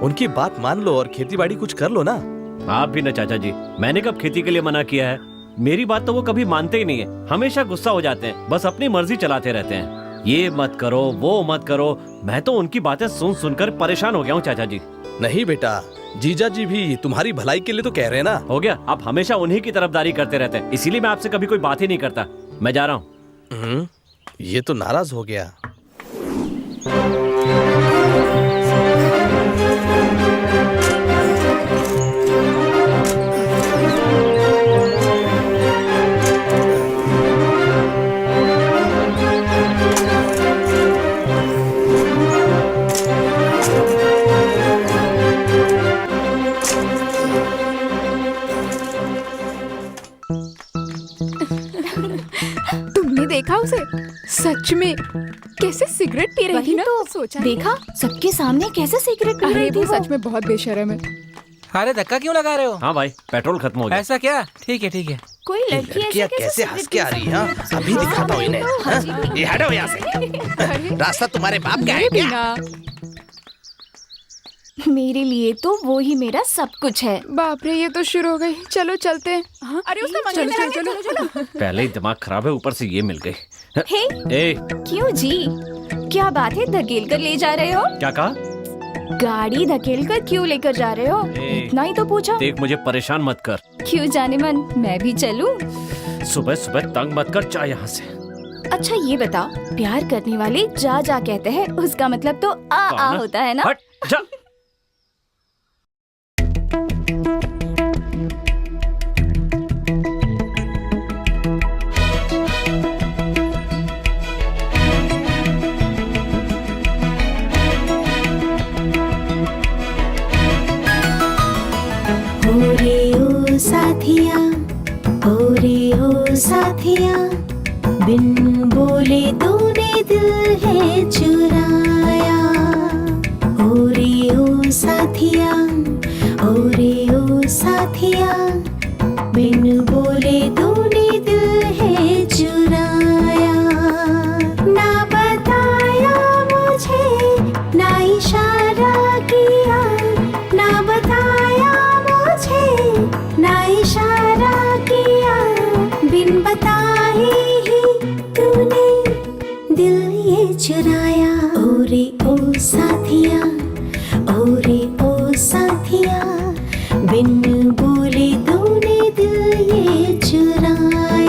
उनकी बात मान लो और खेती बाड़ी कुछ कर लो ना। आप भी ना चाचा जी, मैंने कब खेती के लिए मना किया है? मेरी बात तो वो कभी मानते ही नहीं है, हमेशा गुस्सा हो जाते हैं, बस अपनी मर्जी चलाते रहते हैं। ये मत करो, वो मत करो, मैं तो उनकी बातें सुन सुनकर परेशान हो गया हूँ चाचा जी। नहीं बेटा, जीजा जी भी तुम्हारी भलाई के लिए तो कह रहे हैं ना। हो गया, आप हमेशा उन्हीं की तरफदारी करते रहते हैं, इसीलिए मैं आपसे कभी कोई बात ही नहीं करता। मैं जा रहा हूँ। ये तो नाराज हो गया। तुमने देखा उसे? सच में कैसे सिगरेट पी रही थी ना? तो सोचा देखा, सबके सामने कैसे सिगरेट पी अरे रही थी वो वो। सच में बहुत बेशरम है। अरे धक्का क्यों लगा रहे हो? हाँ भाई, पेट्रोल खत्म हो गया। ऐसा क्या? ठीक है ठीक है। कोई लड़की लड़कियाँ ऐसे कैसे हंस के आ रही है? अभी दिखाता हूँ इन्हें। हाँ? ये हटो यहाँ से। रास्ता तुम्हारे बाप का है क्या? मेरे लिए तो वो ही मेरा सब कुछ है। बाप रे, ये तो शुरू हो गई। चलो चलते हैं। हाँ? अरे उसका चलो मंगनी चलो लगा के चलो। पहले ही दिमाग खराब है, ऊपर से ये मिल गई। हे, ए, क्यों जी? क्या बात है, धकेल कर ले जा रहे हो? क्या कहा? गाड़ी धकेल कर क्यों लेकर जा रहे हो? ए, इतना ही तो पूछा। देख, मुझे परेशान मत कर। क्यों जाने मन, मैं भी चलूं? सुबह सुबह तंग मत कर, जा यहाँ से। अच्छा ये बता, प्यार करने वाले जा जा कहते हैं, उसका मतलब तो आ कहा ना? होता है ना? हट जा। साथिया, ओ रे ओ साथिया, बिन बोले तूने दिल है चुराया। ओ रे ओ साथिया, ओ रे ओ साथिया, बिन बोले तूने दिल है चुराया। ना बताया मुझे, ना इशारा किया, ना बताया मुझे, ना इशारा किया, बिन बताए ही तूने दिल ये चुराया। ओ रे ओ साथिया, ओ रे ओ साथिया, बिन बोले तूने दिल ये चुराया।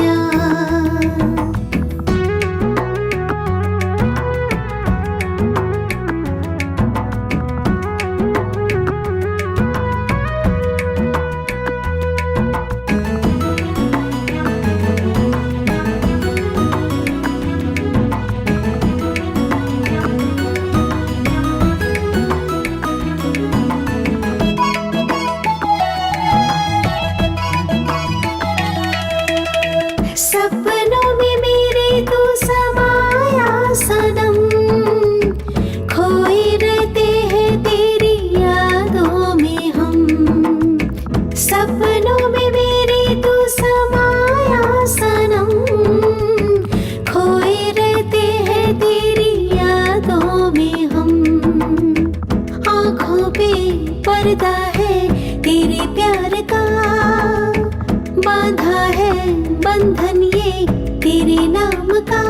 बांधा है बंधन ये तेरे नाम का,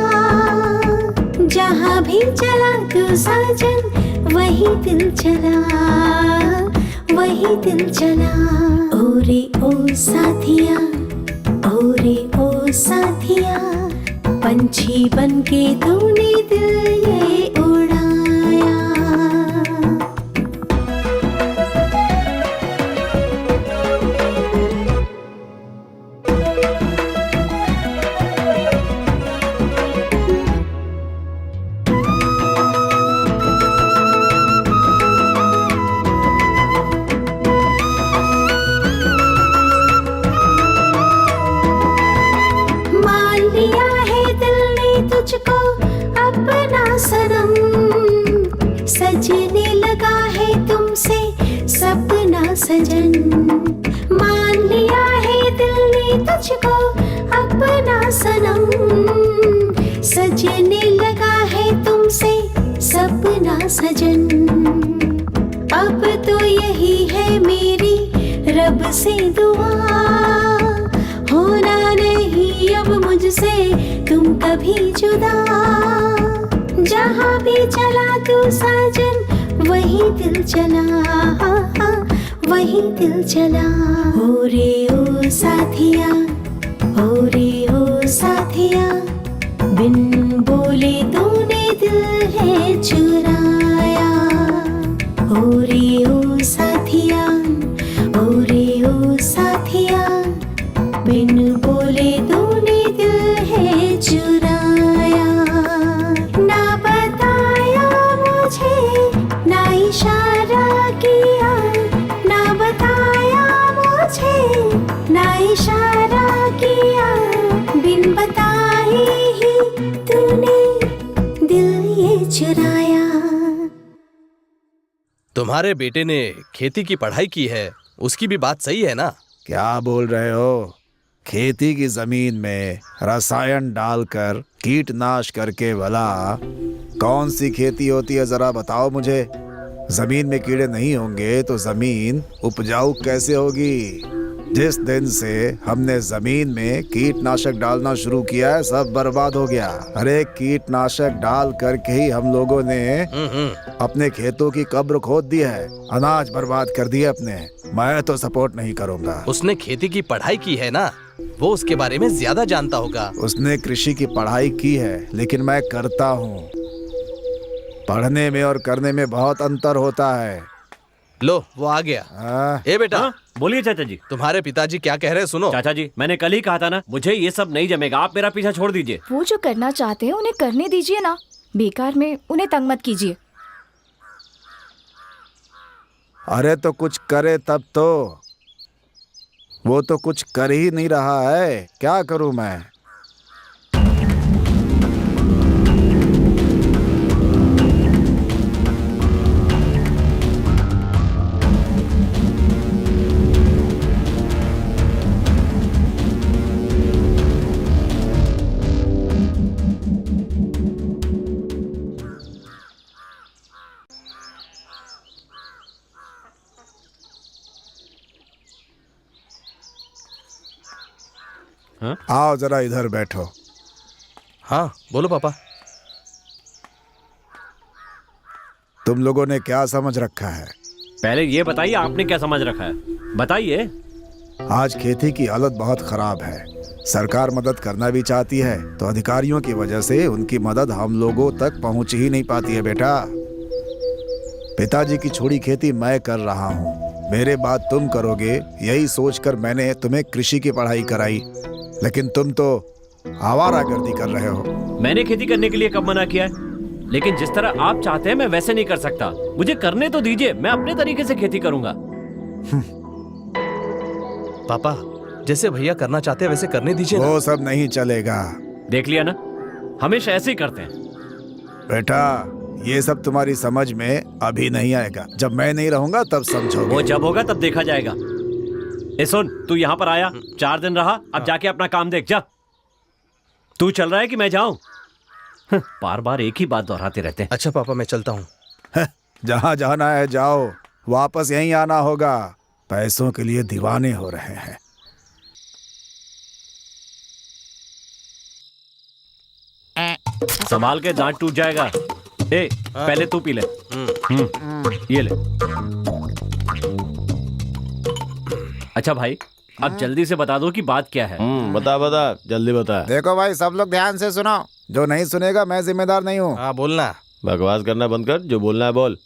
जहाँ भी चला तू साजन वही दिल चला, वही दिल चला। ओ रे ओ साथिया, ओ रे ओ साथिया, पंछी बनके तूने दिल ये उड़ाया। मान लिया है दिल ने तुझको अपना सनम, सजने लगा है तुमसे सपना सजन। मान लिया है दिल ने तुझको अपना सनम, सजने लगा है तुमसे सपना सजन। अब तो यही है मेरी रब से दुआ, होना नहीं अब मुझसे तुम कभी जुदा। जहाँ भी चला तू साजन वही दिल चला, वही दिल चला। ओ रे ओ साथिया, ओ रे ओ साथिया, बिन बोले तूने दिल है चुराया। ओ रे ओ साथिया, ओ रे ओ साथिया, बिन बोले तूने दिल है चुराया। ना बताया मुझे, ना इशारा किया, ना बताया मुझे, ना इशारा किया, बिन बताए ही तूने दिल ये चुराया। तुम्हारे बेटे ने खेती की पढ़ाई की है, उसकी भी बात सही है ना? क्या बोल रहे हो? खेती की जमीन में रसायन डालकर कीटनाश करके भला कौन सी खेती होती है, जरा बताओ मुझे। जमीन में कीड़े नहीं होंगे तो जमीन उपजाऊ कैसे होगी? जिस दिन से हमने जमीन में कीटनाशक डालना शुरू किया है सब बर्बाद हो गया। अरे कीटनाशक डाल करके ही हम लोगों ने अपने खेतों की कब्र खोद दी है, अनाज बर्बाद कर दिया अपने। मैं तो सपोर्ट नहीं करूंगा। उसने खेती की पढ़ाई की है ना, वो उसके बारे में ज्यादा जानता होगा। उसने कृषि की पढ़ाई की है लेकिन मैं करता हूँ। पढ़ने में और करने में बहुत अंतर होता है। लो वो आ गया। ए बेटा, बोलिए चाचा जी। तुम्हारे पिताजी क्या कह रहे हैं सुनो। चाचा जी मैंने कल ही कहा था ना, मुझे ये सब नहीं जमेगा, आप मेरा पीछा छोड़ दीजिए। वो जो करना चाहते हैं उन्हें करने दीजिए ना, बेकार में उन्हें तंग मत कीजिए। अरे तो कुछ करे तब तो। वो तो कुछ कर ही नहीं रहा है, क्या करूं मैं? आओ जरा इधर बैठो। हाँ बोलो पापा। तुम लोगों ने क्या समझ रखा है? पहले ये बताइए आपने क्या समझ रखा है, बताइए। आज खेती की हालत बहुत खराब है। सरकार मदद करना भी चाहती है तो अधिकारियों की वजह से उनकी मदद हम लोगों तक पहुंच ही नहीं पाती है बेटा। पिताजी की छोड़ी खेती मैं कर रहा हूँ, मेरे बाद तुम करोगे यही सोचकर मैंने तुम्हें कृषि की पढ़ाई कराई, लेकिन तुम तो आवारागर्दी कर रहे हो। मैंने खेती करने के लिए कब मना किया है? लेकिन जिस तरह आप चाहते हैं मैं वैसे नहीं कर सकता, मुझे करने तो दीजिए, मैं अपने तरीके से खेती करूंगा। पापा जैसे भैया करना चाहते हैं वैसे करने दीजिए ना। वो सब नहीं चलेगा। देख लिया ना, हमेशा ऐसे ही करते हैं। बेटा ये सब तुम्हारी समझ में अभी नहीं आएगा, जब मैं नहीं रहूंगा तब समझोगे। वो जब होगा तब देखा जाएगा। ए सुन, तू यहाँ पर आया 4 दिन रहा, अब जाके अपना काम देख जा। तू चल रहा है कि मैं जाऊं? बार बार एक ही बात दोहराते रहते हैं। अच्छा पापा मैं चलता हूँ। जहाँ जाना है जाओ, वापस यहीं आना होगा। पैसों के लिए दीवाने हो रहे हैं। संभाल के, दांत टूट जाएगा। ए, पहले तू पी ले। ये ले। अच्छा भाई, अब जल्दी से बता दो कि बात क्या है। बता बता, जल्दी बता। देखो भाई, सब लोग ध्यान से सुनो। जो नहीं सुनेगा मैं जिम्मेदार नहीं हूँ। हाँ बोलना। बकवास करना बंद कर, जो बोलना है बोल।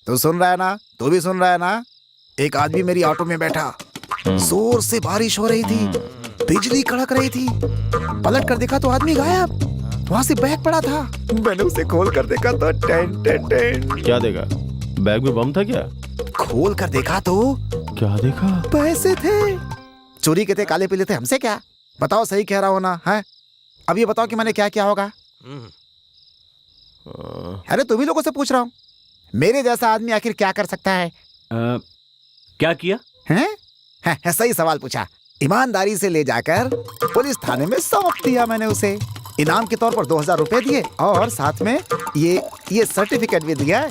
तू सुन रहा है ना? तू भी सुन रहा है ना? एक आदमी मेरी ऑटो में बैठा, जोर से बारिश हो रही थी, बिजली कड़क रही थी। पलट कर देखा तो आदमी गायब, वहाँ से बैग पड़ा था। मैंने उसे खोल कर देखा तो टेन टेन टेन। क्या देखा? बैग में बम था क्या? खोल कर देखा तो क्या देखा? पैसे थे। चोरी के थे, काले पीले थे, हमसे क्या? बताओ, सही कह रहा हो ना? है, अब ये बताओ कि मैंने क्या किया होगा? अरे तुम ही लोगों से पूछ रहा हूँ। मेरे जैसा आदमी आखिर क्या कर सकता है? क्या किया हैं? सही सवाल पूछा। ईमानदारी से ले जाकर पुलिस थाने में सौंप दिया मैंने उसे। इनाम के तौर पर 2000 रुपए दिए और साथ में ये सर्टिफिकेट भी दिया।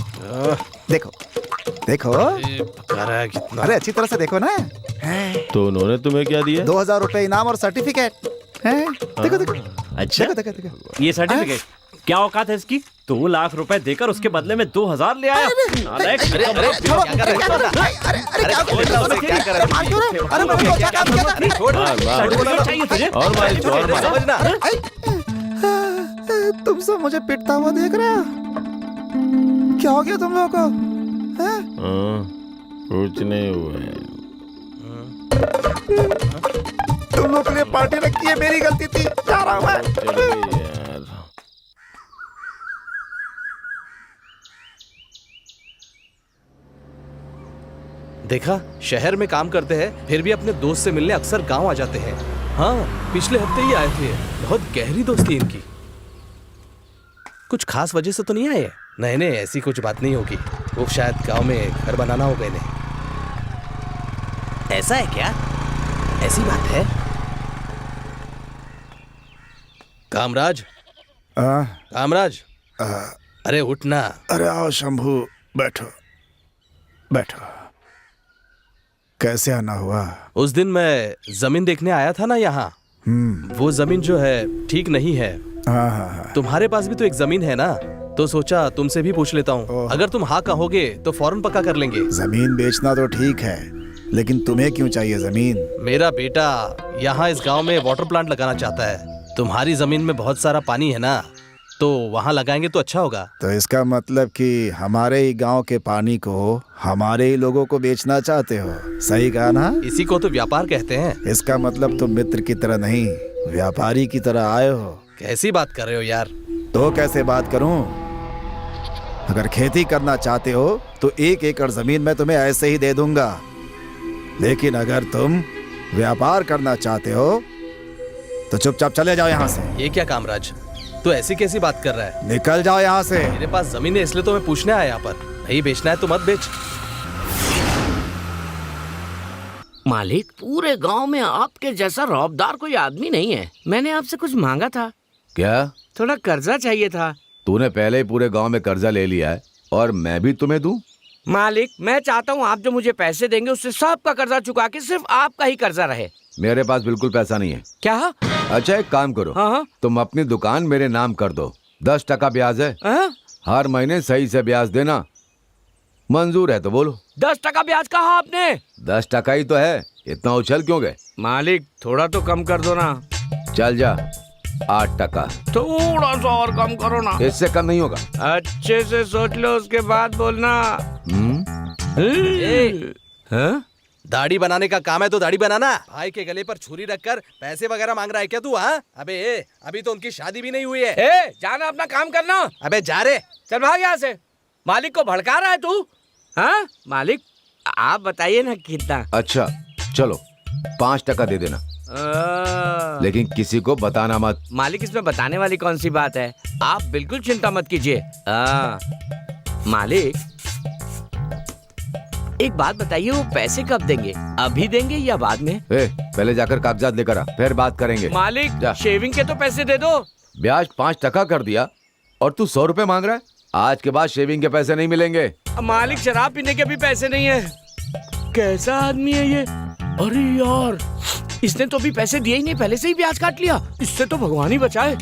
देखो देखो, कितना। अरे अच्छी तरह से देखो ना। तो उन्होंने तुम्हें क्या दिया? 2000 रुपए इनाम और सर्टिफिकेट। देखो देखो। अच्छा, देखो देखो देखो। ये सर्टिफिकेट क्या औकात है इसकी? 2 लाख रुपए देकर उसके बदले में 2000 ले आया। तुम सब मुझे पिटता हुआ देख रहे हो? क्या हो गया तुम लोगों को? कुछ नहीं हुआ है। तुम लोग के लिए पार्टी रखी है, मेरी गलती थी। जा रहा हूं मैं। यार देखा, शहर में काम करते हैं फिर भी अपने दोस्त से मिलने अक्सर गांव आ जाते हैं। हाँ, पिछले हफ्ते ही आए थे। बहुत गहरी दोस्ती इनकी। कुछ खास वजह से तो नहीं आए? नहीं नहीं, ऐसी कुछ बात नहीं होगी। वो शायद गांव में घर बनाना होगा इन्हें। ऐसा है क्या? ऐसी बात है? कामराज, कामराज, अरे उठना। अरे आओ शंभू, बैठो बैठो। कैसे आना हुआ? उस दिन मैं जमीन देखने आया था ना यहाँ। वो जमीन जो है ठीक नहीं है। हाँ। तुम्हारे पास भी तो एक जमीन है ना, तो सोचा तुमसे भी पूछ लेता हूँ। अगर तुम हाँ कहोगे तो फौरन पक्का कर लेंगे। जमीन बेचना तो ठीक है, लेकिन तुम्हें क्यों चाहिए जमीन? मेरा बेटा यहाँ इस गांव में वाटर प्लांट लगाना चाहता है। तुम्हारी जमीन में बहुत सारा पानी है ना, तो वहाँ लगाएंगे तो अच्छा होगा। तो इसका मतलब कि हमारे ही गांव के पानी को हमारे ही लोगों को बेचना चाहते हो? सही कहा ना? इसी को तो व्यापार कहते हैं। इसका मतलब तुम मित्र की तरह नहीं, व्यापारी की तरह आए हो। कैसी बात कर रहे हो यार? तो कैसे बात करूं? अगर खेती करना चाहते हो तो 1 एकड़ जमीन मैं तुम्हें ऐसे ही दे दूंगा, लेकिन अगर तुम व्यापार करना चाहते हो तो चुपचाप चले जाओ यहाँ से। ये क्या कामराज, तो ऐसी कैसी बात कर रहा है? निकल जाओ यहाँ से। मेरे पास जमीन है इसलिए तो मैं पूछने आया यहाँ पर। नहीं बेचना है तो मत बेच। मालिक, पूरे गांव में आपके जैसा रौबदार कोई आदमी नहीं है। मैंने आपसे कुछ मांगा था। क्या? थोड़ा कर्जा चाहिए था। तूने पहले ही पूरे गांव में कर्जा ले लिया है और मैं भी तुम्हें दूं? मालिक, मैं चाहता हूँ आप जो मुझे पैसे देंगे उससे सबका कर्जा चुका के सिर्फ आपका ही कर्जा रहे। मेरे पास बिल्कुल पैसा नहीं है। क्या? अच्छा एक काम करो, हाँ? तुम अपनी दुकान मेरे नाम कर दो। 10% ब्याज है। हर महीने सही से ब्याज देना। मंजूर है तो बोलो। 10% ब्याज कहा आपने? 10% ही तो है, इतना उछल क्यों गए? मालिक, थोड़ा तो कम कर दो ना। चल जा, 8%। थोड़ा सा और कम करो ना। इससे कम नहीं होगा। अच्छे से सोच लो, उसके बाद बोलना। दाढ़ी बनाने का काम है तो दाढ़ी बनाना। भाई के गले पर छुरी रखकर पैसे वगैरह मांग रहा है क्या तू? हाँ, अबे अभी तो उनकी शादी भी नहीं हुई है। जाना, अपना काम करना। अबे जा रे, चल भाग यहाँ से। मालिक को भड़का रहा है तू? हाँ मालिक, आप बताइए ना कितना। अच्छा चलो 5% दे देना, लेकिन किसी को बताना मत। मालिक, इसमें बताने वाली कौन सी बात है? आप बिल्कुल चिंता मत कीजिए। मालिक, एक बात बताइए, वो पैसे कब देंगे? अभी देंगे या बाद में? पहले जाकर कागजात लेकर आ, फिर बात करेंगे। मालिक, शेविंग के तो पैसे दे दो। ब्याज 5% कर दिया और तू 100 रुपए मांग रहा है? आज के बाद शेविंग के पैसे नहीं मिलेंगे। मालिक, शराब पीने के भी पैसे नहीं है। कैसा आदमी है ये? अरे यार, इसने तो अभी पैसे दिए ही नहीं, पहले से ही ब्याज काट लिया। इससे तो भगवान ही बचाए।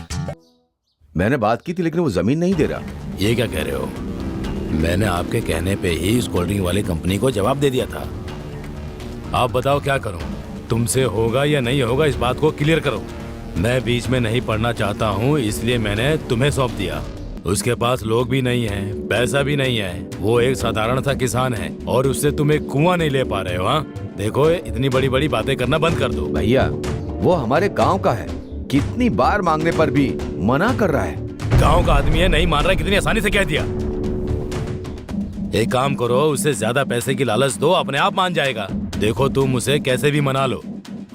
मैंने बात की थी लेकिन वो जमीन नहीं दे रहा। ये क्या कह रहे हो? मैंने आपके कहने पे ही इस कोल्ड ड्रिंक वाली कंपनी को जवाब दे दिया था। आप बताओ क्या करूं? तुमसे होगा या नहीं होगा इस बात को क्लियर करो। मैं बीच में नहीं पड़ना चाहता हूं, इसलिए मैंने तुम्हें सौंप दिया। उसके पास लोग भी नहीं हैं, पैसा भी नहीं है, वो एक साधारण सा किसान है और उससे तुम एक कुआं नहीं ले पा रहे हो। हाँ देखो, इतनी बड़ी बड़ी बातें करना बंद कर दो। भैया वो हमारे गांव का है, कितनी बार मांगने पर भी मना कर रहा है। गांव का आदमी है, नहीं मान रहा, कितनी आसानी से कह दिया। एक काम करो, उसे ज्यादा पैसे की लालच दो, अपने आप मान जाएगा। देखो तुम उसे कैसे भी मना लो,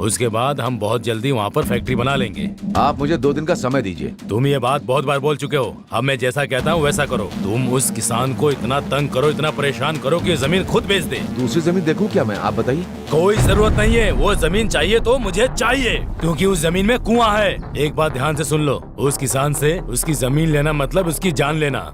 उसके बाद हम बहुत जल्दी वहाँ पर फैक्ट्री बना लेंगे। आप मुझे 2 दिन का समय दीजिए। तुम ये बात बहुत बार बोल चुके हो, अब मैं जैसा कहता हूँ वैसा करो। तुम उस किसान को इतना तंग करो, इतना परेशान करो कि जमीन खुद बेच दे। दूसरी जमीन देखूं क्या मैं? आप बताइए। कोई जरूरत नहीं है, वो जमीन चाहिए तो मुझे चाहिए, क्योंकि उस जमीन में कुआं है। एक बात ध्यान से सुन लो, उस किसान से उसकी जमीन लेना मतलब उसकी जान लेना।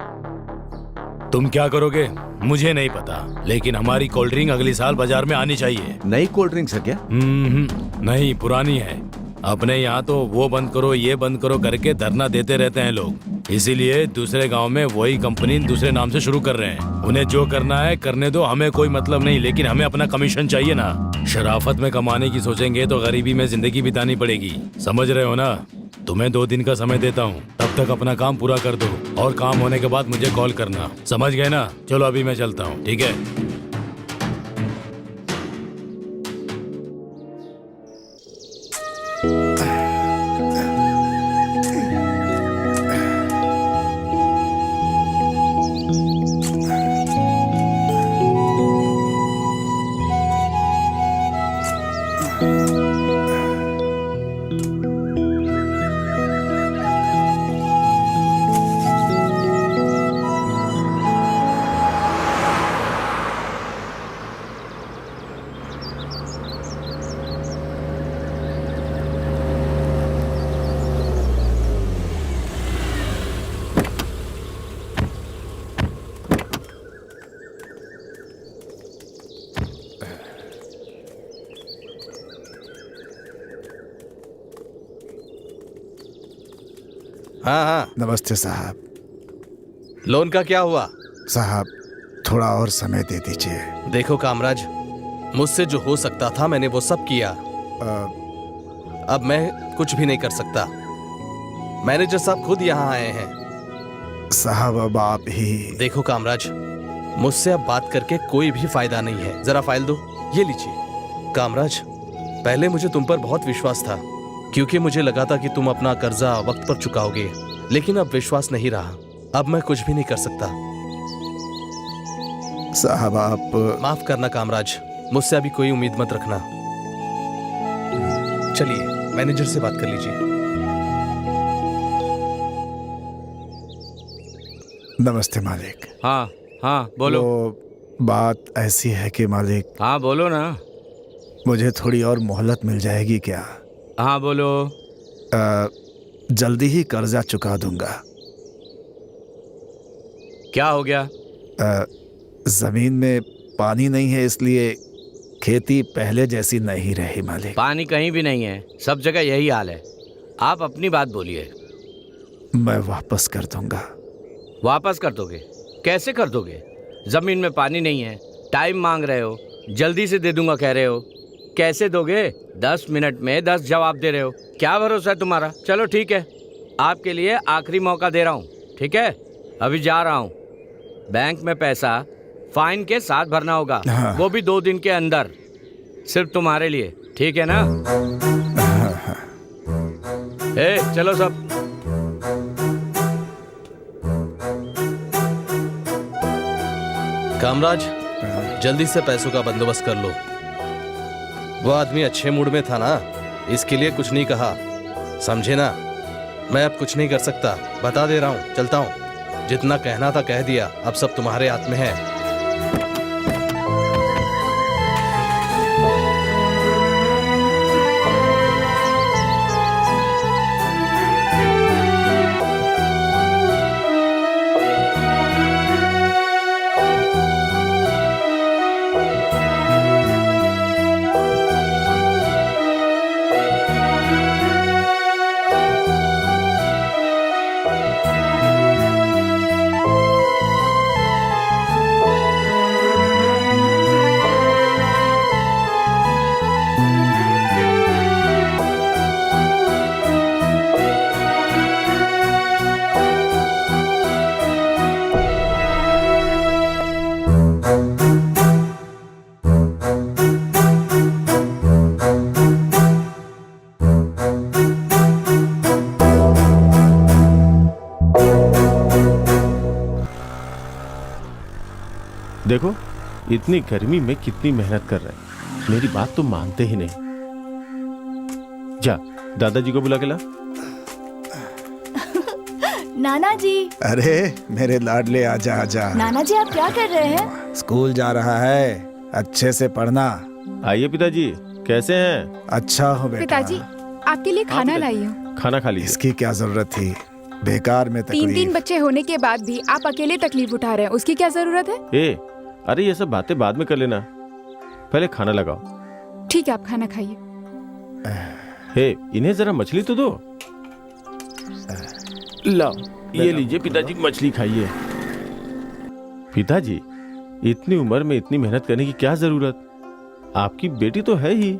तुम क्या करोगे मुझे नहीं पता, लेकिन हमारी कोल्ड ड्रिंक अगली साल बाजार में आनी चाहिए। नई कोल्ड ड्रिंक है क्या? नहीं, पुरानी है। अपने यहाँ तो वो बंद करो ये बंद करो करके धरना देते रहते हैं लोग, इसीलिए दूसरे गांव में वही कंपनी दूसरे नाम से शुरू कर रहे हैं। उन्हें जो करना है करने दो, हमें कोई मतलब नहीं, लेकिन हमें अपना कमीशन चाहिए ना। शराफत में कमाने की सोचेंगे तो गरीबी में जिंदगी बितानी पड़ेगी, समझ रहे हो ना? तुम्हें 2 दिन का समय देता हूँ, तब तक अपना काम पूरा कर दो और काम होने के बाद मुझे कॉल करना, समझ गए ना? चलो अभी मैं चलता हूँ, ठीक है? हाँ हाँ, नमस्ते साहब। लोन का क्या हुआ? साहब थोड़ा और समय दे दीजिए। देखो कामराज, मुझसे जो हो सकता था मैंने वो सब किया। अब मैं कुछ भी नहीं कर सकता। मैनेजर साहब खुद यहाँ आए हैं। साहब अब आप ही। देखो कामराज, मुझसे अब बात करके कोई भी फायदा नहीं है। जरा फाइल दो, ये लीजिए। कामराज, पहले मुझे तुम पर बहुत विश्वास था, क्योंकि मुझे लगा था कि तुम अपना कर्जा वक्त पर चुकाओगे, लेकिन अब विश्वास नहीं रहा। अब मैं कुछ भी नहीं कर सकता। साहब आप माफ करना कामराज, मुझसे अभी कोई उम्मीद मत रखना। चलिए मैनेजर से बात कर लीजिए। नमस्ते मालिक। हाँ हाँ बोलो। तो बात ऐसी है कि मालिक, हाँ बोलो ना। मुझे थोड़ी और मोहलत मिल जाएगी क्या? हाँ बोलो। जल्दी ही कर्जा चुका दूंगा। क्या हो गया? जमीन में पानी नहीं है, इसलिए खेती पहले जैसी नहीं रही मालिक। पानी कहीं भी नहीं है, सब जगह यही हाल है। आप अपनी बात बोलिए। मैं वापस कर दूंगा। वापस कर दोगे? कैसे कर दोगे? जमीन में पानी नहीं है, टाइम मांग रहे हो, जल्दी से दे दूंगा कह रहे हो, कैसे दोगे? 10 मिनट में 10 जवाब दे रहे हो, क्या भरोसा है तुम्हारा? चलो ठीक है, आपके लिए आखिरी मौका दे रहा हूँ, ठीक है? अभी जा रहा हूँ। बैंक में पैसा फाइन के साथ भरना होगा। हाँ। वो भी 2 दिन के अंदर, सिर्फ तुम्हारे लिए, ठीक है ना? ए, चलो सब। कामराज, जल्दी से पैसों का बंदोबस्त कर लो। वो आदमी अच्छे मूड में था ना, इसके लिए कुछ नहीं कहा, समझे ना? मैं अब कुछ नहीं कर सकता, बता दे रहा हूँ, चलता हूँ। जितना कहना था कह दिया, अब सब तुम्हारे हाथ में है। देखो इतनी गर्मी में कितनी मेहनत कर रहे हैं, मेरी बात तो मानते ही नहीं। जा दादाजी को बुला के ला। नाना जी। अरे मेरे लाडले, आजा आजा। नाना जी आप क्या कर रहे हैं? स्कूल जा रहा है, अच्छे से पढ़ना। आइए पिताजी, कैसे हैं? अच्छा हो बेटा। पिताजी आपके लिए खाना लाई हूँ। खाना खा लीजिए। इसकी क्या जरूरत थी, बेकार में 3 तकलीफ। बच्चे होने के बाद भी आप अकेले तकलीफ उठा रहे हैं, उसकी क्या जरूरत है? अरे ये सब बातें बाद में कर लेना, पहले खाना लगाओ। ठीक है आप खाना खाइए। इन्हें जरा मछली तो दो। लाओ ये लीजिए पिताजी, मछली खाइए। पिताजी इतनी उम्र में इतनी मेहनत करने की क्या जरूरत, आपकी बेटी तो है ही।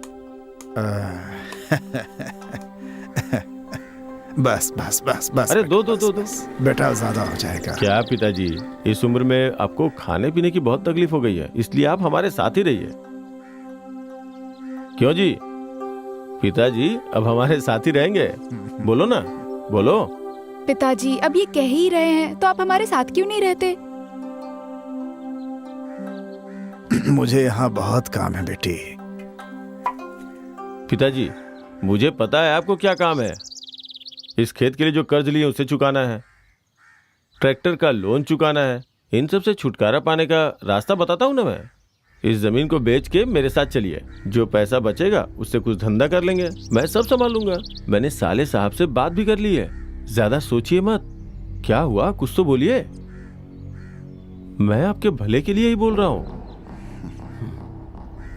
बस बस बस बस। अरे दो दो दो दो। बेटा ज्यादा हो जाएगा। क्या पिताजी, इस उम्र में आपको खाने पीने की बहुत तकलीफ हो गई है, इसलिए आप हमारे साथ ही रहिए। क्यों जी पिताजी, अब हमारे साथ ही रहेंगे? बोलो ना, बोलो। पिताजी अब ये कह ही रहे हैं तो आप हमारे साथ क्यों नहीं रहते? मुझे यहाँ बहुत काम है बेटी। पिताजी मुझे पता है आपको क्या काम है। इस खेत के लिए जो कर्ज लिए उसे चुकाना है, ट्रैक्टर का लोन चुकाना है। इन सब से छुटकारा पाने का रास्ता बताता हूँ ना मैं। इस जमीन को बेच के मेरे साथ चलिए, जो पैसा बचेगा उससे कुछ धंधा कर लेंगे, मैं सब संभालूंगा। मैंने साले साहब से बात भी कर ली है, ज्यादा सोचिए मत। क्या हुआ, कुछ तो बोलिए, मैं आपके भले के लिए ही बोल रहा हूँ।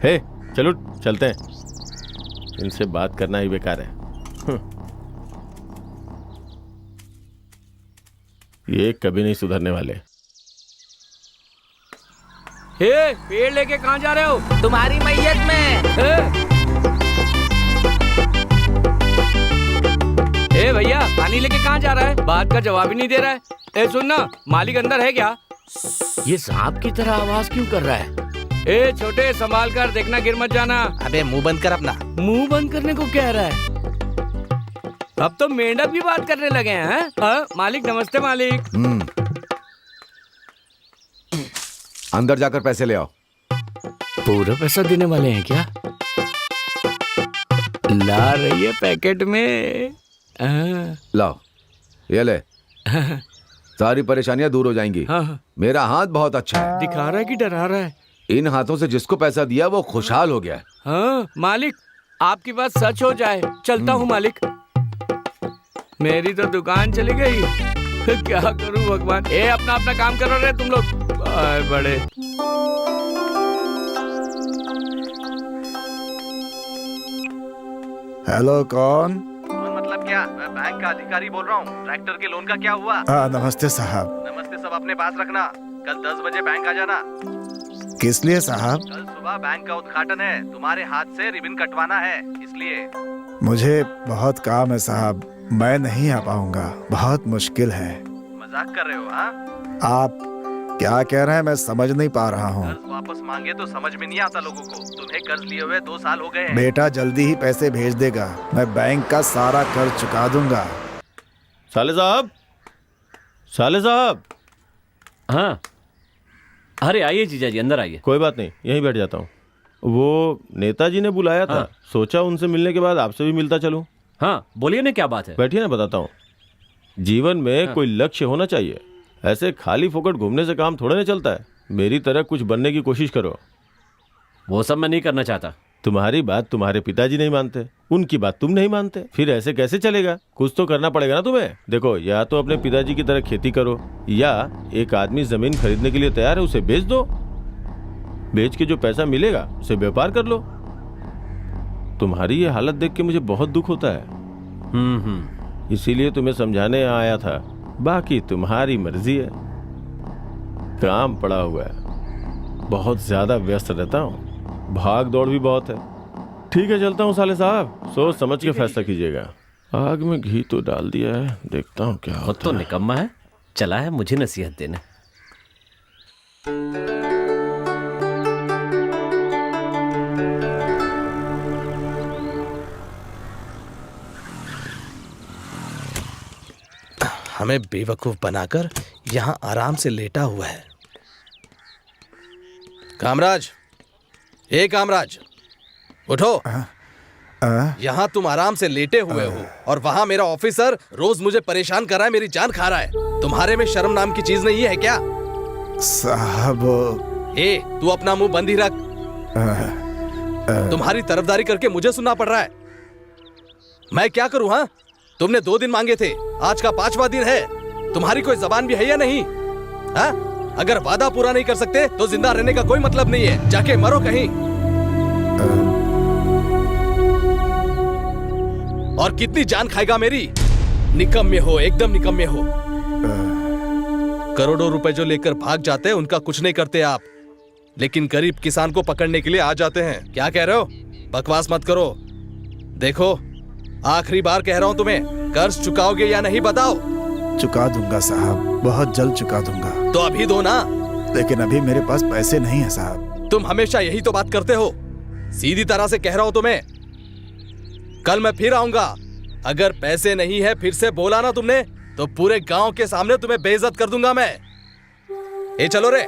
हे चलो चलते हैं, इनसे बात करना ही बेकार है। ये कभी नहीं सुधरने वाले। पेड़ लेके कहाँ जा रहे हो? तुम्हारी मैयत में। भैया पानी लेके कहाँ जा रहा है? बात का जवाब ही नहीं दे रहा है। सुन ना, मालिक अंदर है क्या? ये सांप की तरह आवाज क्यों कर रहा है? छोटे संभाल कर देखना, गिर मत जाना। अबे मुंह बंद कर अपना। मुंह बंद करने को कह रहा है? अब तो मेंढक भी बात करने लगे हैं। मालिक नमस्ते मालिक। अंदर जाकर पैसे ले आओ। पूरा पैसा देने वाले हैं क्या? ला रही है पैकेट में। लाओ ये ले, सारी परेशानियां दूर हो जाएंगी। मेरा हाथ बहुत अच्छा है। दिखा रहा है कि डरा रहा है? इन हाथों से जिसको पैसा दिया वो खुशहाल हो गया। हाँ मालिक, आपकी बात सच हो जाए। चलता हूँ मालिक। मेरी तो दुकान चली गई, क्या करूँ भगवान। अपना अपना काम कर रहे तुम लोग। बड़े हेलो, कौन? मतलब क्या, मैं बैंक का अधिकारी बोल रहा हूँ। ट्रैक्टर के लोन का क्या हुआ? नमस्ते साहब। नमस्ते, सब अपने पास रखना। कल 10 बजे बैंक आ जाना। किस लिए साहब? कल सुबह बैंक का उद्घाटन है, तुम्हारे हाथ से रिबन कटवाना है, इसलिए। मुझे बहुत काम है साहब, मैं नहीं आ पाऊंगा, बहुत मुश्किल है। मजाक कर रहे हो? हाँ, आप क्या कह रहे हैं, मैं समझ नहीं पा रहा हूँ। कर्ज वापस मांगे तो समझ में नहीं आता लोगों को। तुम्हें कर्ज लिए हुए 2 साल हो गए हैं। बेटा जल्दी ही पैसे भेज देगा, मैं बैंक का सारा कर्ज चुका दूंगा। साले साहब, साले साहब। हाँ अरे आइए जीजा जी, अंदर आइए। कोई बात नहीं, यहीं बैठ जाता हूँ। वो नेताजी ने बुलाया था। सोचा उनसे मिलने के बाद आपसे भी मिलता चलूं। हाँ बोलिए ना, क्या बात है? बैठिए ना, बताता हूँ। जीवन में कोई लक्ष्य होना चाहिए, ऐसे खाली फोकट घूमने से काम थोड़ा नहीं चलता है। मेरी तरह कुछ बनने की कोशिश करो। वो सब मैं नहीं करना चाहता। तुम्हारी बात तुम्हारे पिताजी नहीं मानते, उनकी बात तुम नहीं मानते, फिर ऐसे कैसे चलेगा? कुछ तो करना पड़ेगा ना तुम्हें। देखो, या तो अपने पिताजी की तरह खेती करो, या एक आदमी जमीन खरीदने के लिए तैयार है, उसे बेच दो। बेच के जो पैसा मिलेगा उसे व्यापार कर लो। तुम्हारी ये हालत देख के मुझे बहुत दुख होता है। इसीलिए तुम्हें समझाने आया था, बाकी तुम्हारी मर्जी है। काम पड़ा हुआ है, बहुत ज्यादा व्यस्त रहता हूँ, भाग दौड़ भी बहुत है। ठीक है, चलता हूँ साले साहब, सोच समझ के फैसला कीजिएगा। आग में घी तो डाल दिया है, देखता हूँ क्या होता है। तो निकम्मा है, चला है मुझे नसीहत देने। हमें बेवकूफ बनाकर यहाँ आराम से लेटा हुआ है। कामराज, ए कामराज, उठो। यहाँ तुम आराम से लेटे हुए हो और वहाँ मेरा ऑफिसर रोज मुझे परेशान कर रहा है, मेरी जान खा रहा है। तुम्हारे में शर्म नाम की चीज नहीं है क्या? साहब, ए, तू अपना मुंह बंद ही रख। तुम्हारी तरफदारी करके मुझे सुनना पड़ रहा है। मैं क्या करूं? हाँ, तुमने 2 दिन मांगे थे, आज का 5वां दिन है। तुम्हारी कोई जबान भी है या नहीं? हाँ, अगर वादा पूरा नहीं कर सकते तो जिंदा रहने का कोई मतलब नहीं है, जाके मरो कहीं। और कितनी जान खाएगा मेरी? निकम्मे हो, एकदम निकम्मे हो। करोड़ों रुपए जो लेकर भाग जाते हैं उनका कुछ नहीं करते आप, लेकिन गरीब किसान को पकड़ने के लिए आ जाते हैं। क्या कह रहे हो? बकवास मत करो। देखो, आखिरी बार कह रहा हूं तुम्हें, कर्ज चुकाओगे या नहीं बताओ? चुका दूंगा साहब, बहुत जल्द चुका दूंगा। तो अभी दो ना। लेकिन अभी मेरे पास पैसे नहीं है साहब। तुम हमेशा यही तो बात करते हो। सीधी तरह से कह रहा हूं तुम्हें, कल मैं फिर आऊंगा। अगर पैसे नहीं है फिर से बोला ना तुमने, तो पूरे गांव के सामने तुम्हें बेइज्जत कर दूंगा मैं। ए चलो रे।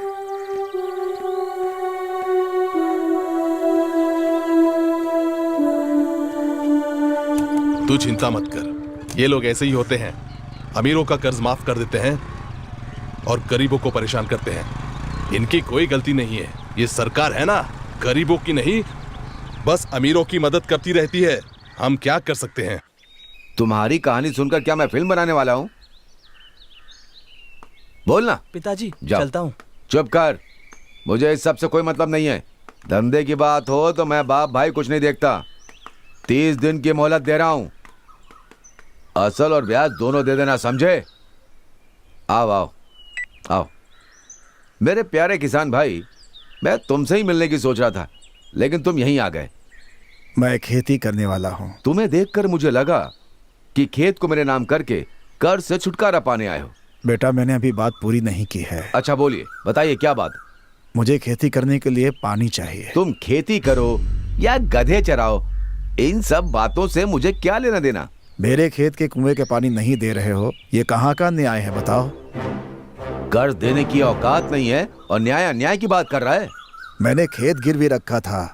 तू चिंता मत कर, ये लोग ऐसे ही होते हैं। अमीरों का कर्ज माफ कर देते हैं और गरीबों को परेशान करते हैं। इनकी कोई गलती नहीं है, ये सरकार है ना, गरीबों की नहीं, बस अमीरों की मदद करती रहती है। हम क्या कर सकते हैं? तुम्हारी कहानी सुनकर क्या मैं फिल्म बनाने वाला हूँ? बोलना। पिताजी, जाओ। चलता हूँ। चुप कर, मुझे इस सब से कोई मतलब नहीं है। धंधे की बात हो तो मैं बाप भाई कुछ नहीं देखता। 30 दिन की मोहलत दे रहा हूँ, असल और ब्याज दोनों दे देना, समझे? आओ आओ आओ। मेरे प्यारे किसान भाई, मैं तुमसे ही मिलने की सोच रहा था, लेकिन तुम यहीं आ गए। मैं खेती करने वाला हूँ। तुम्हें देखकर मुझे लगा कि खेत को मेरे नाम करके कर्ज से छुटकारा पाने आए हो। बेटा, मैंने अभी बात पूरी नहीं की है। अच्छा बोलिए, बताइए क्या बात? मुझे खेती करने के लिए पानी चाहिए। तुम खेती करो या गधे चराओ, इन सब बातों से मुझे क्या लेना देना? मेरे खेत के कुएं के पानी नहीं दे रहे हो, ये कहाँ का न्याय है बताओ? कर्ज देने की औकात नहीं है और न्याय अन्याय की बात कर रहा है। मैंने खेत गिरवी रखा था,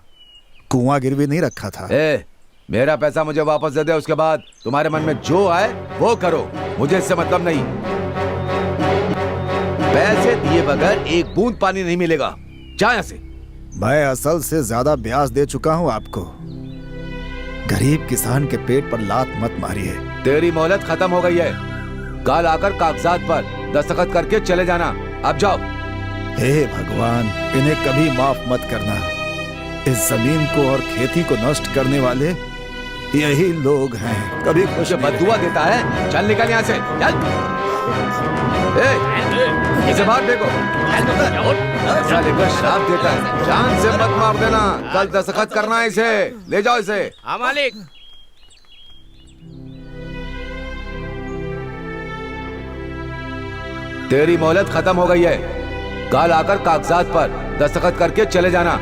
कुआं गिरवी नहीं रखा था। मेरा पैसा मुझे वापस दे दे, उसके बाद तुम्हारे मन में जो आए वो करो, मुझे इससे मतलब नहीं। पैसे दिए बगैर एक बूंद पानी नहीं मिलेगा, जा यहाँ से। मैं असल से ज्यादा ब्याज दे चुका हूँ आपको। गरीब किसान के पेट पर लात मत मारिए। तेरी मोहलत खत्म हो गई है, कल आकर कागजात पर दस्तखत करके चले जाना। अब जाओ। हे भगवान, इन्हें कभी माफ मत करना। इस जमीन को और खेती को नष्ट करने वाले यही लोग हैं। कभी खुश बददुआ देता है। चल निकल यहाँ से, चल। इसे बाहर देखो, ऐसा लेकर श्राप देता है। जान से मत मार देना, कल दस्तखत करना है इसे। ले जाओ इसे। हाँ मालिक। तेरी मोहलत खत्म हो गई है, कल आकर कागजात पर दस्तखत करके चले जाना।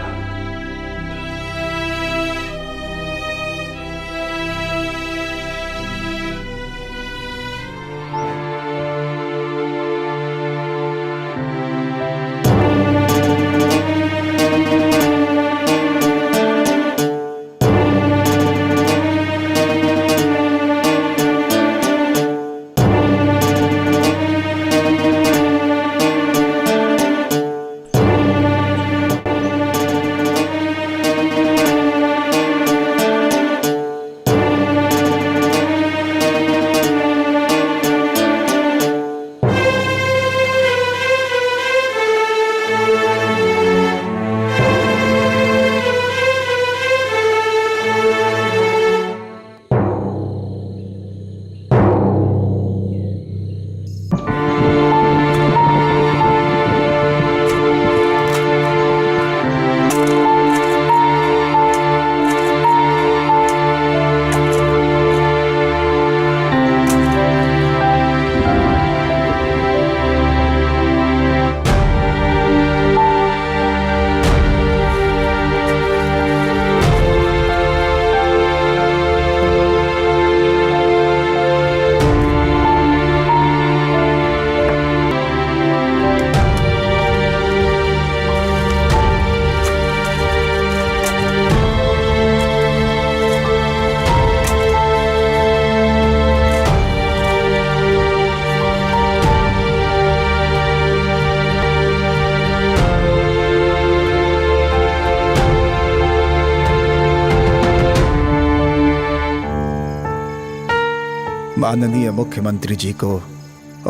माननीय मुख्यमंत्री जी को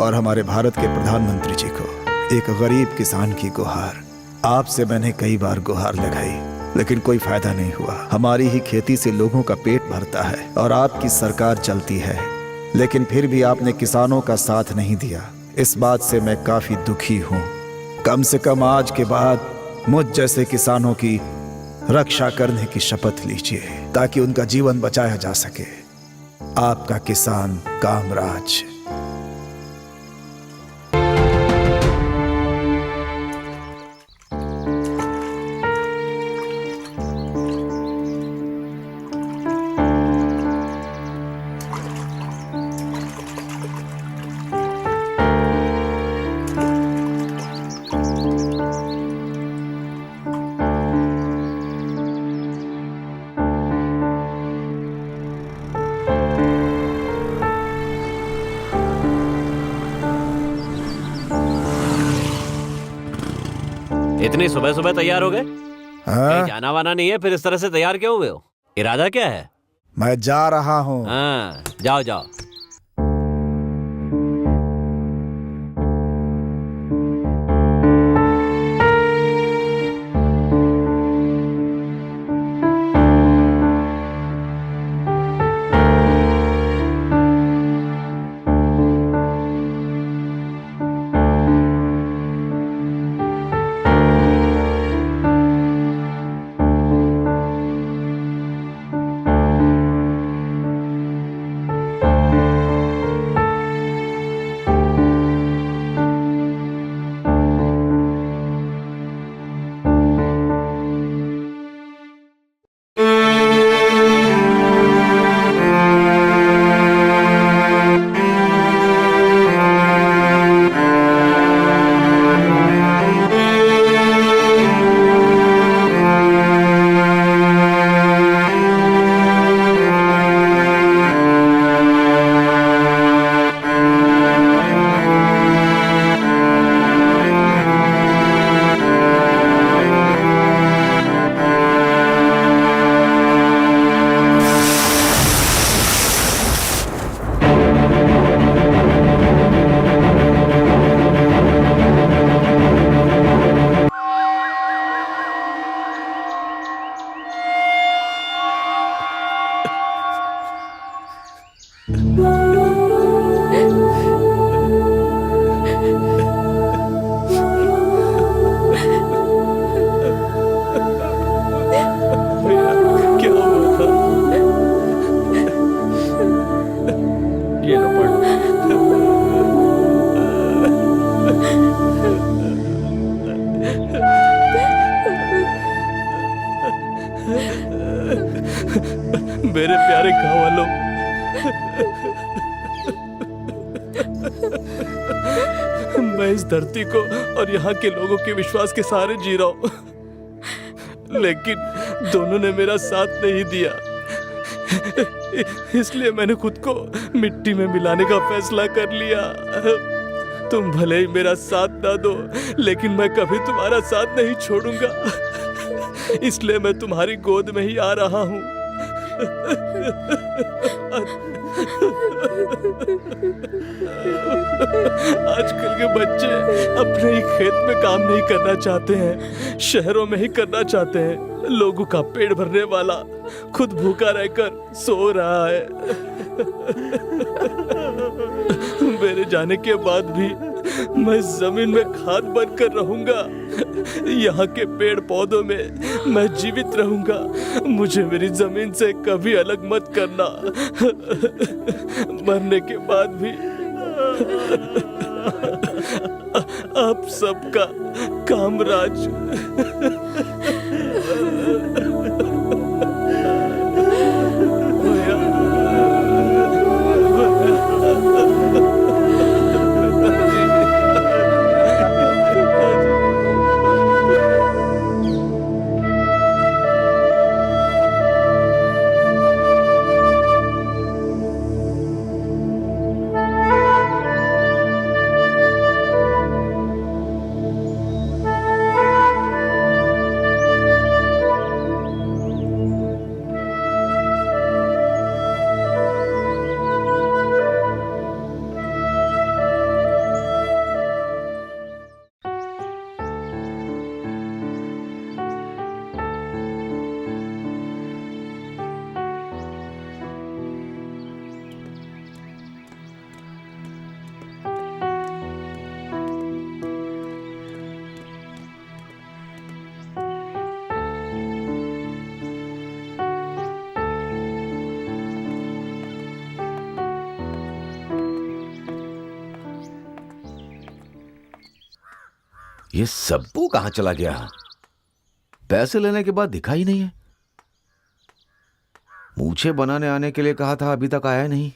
और हमारे भारत के प्रधानमंत्री जी को एक गरीब किसान की गुहार। आपसे मैंने कई बार गुहार लगाई, लेकिन कोई फायदा नहीं हुआ। हमारी ही खेती से लोगों का पेट भरता है और आपकी सरकार चलती है, लेकिन फिर भी आपने किसानों का साथ नहीं दिया। इस बात से मैं काफी दुखी हूँ। कम से कम आज के बाद मुझ जैसे किसानों की रक्षा करने की शपथ लीजिए ताकि उनका जीवन बचाया जा सके। आपका किसान कामराज। इतनी सुबह सुबह तैयार हो गए? कहीं जाना वाना नहीं है? फिर इस तरह से तैयार क्यों हुए हो? इरादा क्या है? मैं जा रहा हूँ। हाँ, जाओ जाओ। मेरे प्यारे गाँव वालों, मैं इस धरती को और यहाँ के लोगों के विश्वास के सहारे जी रहा हूँ, लेकिन दोनों ने मेरा साथ नहीं दिया। इसलिए मैंने खुद को मिट्टी में मिलाने का फैसला कर लिया। तुम भले ही मेरा साथ ना दो, लेकिन मैं कभी तुम्हारा साथ नहीं छोड़ूंगा। इसलिए मैं तुम्हारी गोद में ही आ रहा हूँ। आजकल के बच्चे अपने ही खेत में काम नहीं करना चाहते हैं, शहरों में ही करना चाहते हैं। लोगों का पेट भरने वाला खुद भूखा रहकर सो रहा है। मेरे जाने के बाद भी मैं जमीन में खाद बनकर रहूंगा। यहाँ के पेड़ पौधों में मैं जीवित रहूंगा। मुझे मेरी जमीन से कभी अलग मत करना। मरने के बाद भी आप सबका कामराज। ये सब्बू कहाँ चला गया? पैसे लेने के बाद दिखा ही नहीं है। मूछें बनाने आने के लिए कहा था, अभी तक आया नहीं।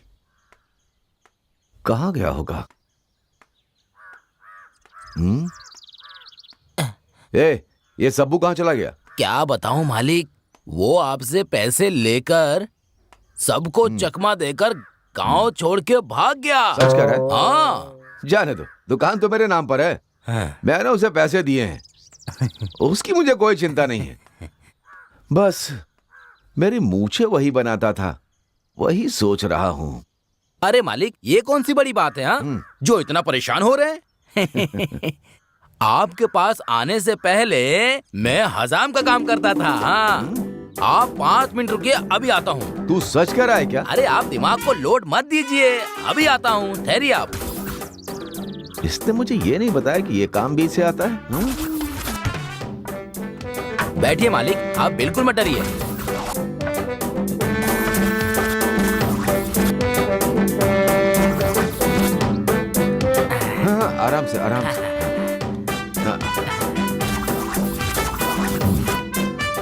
कहाँ गया होगा? ये सब्बू कहाँ चला गया? क्या बताऊं मालिक, वो आपसे पैसे लेकर सबको चकमा देकर गांव छोड़ के भाग गया। सच कह रहा है? हाँ। जाने दो, दुकान तो मेरे नाम पर है। मैंने उसे पैसे दिए हैं। उसकी मुझे कोई चिंता नहीं है। बस मेरी मूछें वही बनाता था, वही सोच रहा हूँ। अरे मालिक, ये कौन सी बड़ी बात है जो इतना परेशान हो रहे हैं? आपके पास आने से पहले मैं हजाम का काम करता था। आप 5 मिनट रुकिए, अभी आता हूँ। तू सच कह रहा है क्या? अरे आप दिमाग को लोड मत दीजिए, अभी आता हूँ, ठहरिए आप। इसने मुझे ये नहीं बताया कि ये काम भी इसे आता है। बैठिए मालिक, आप बिल्कुल मत डरिए। हाँ, आराम से आराम से। हाँ।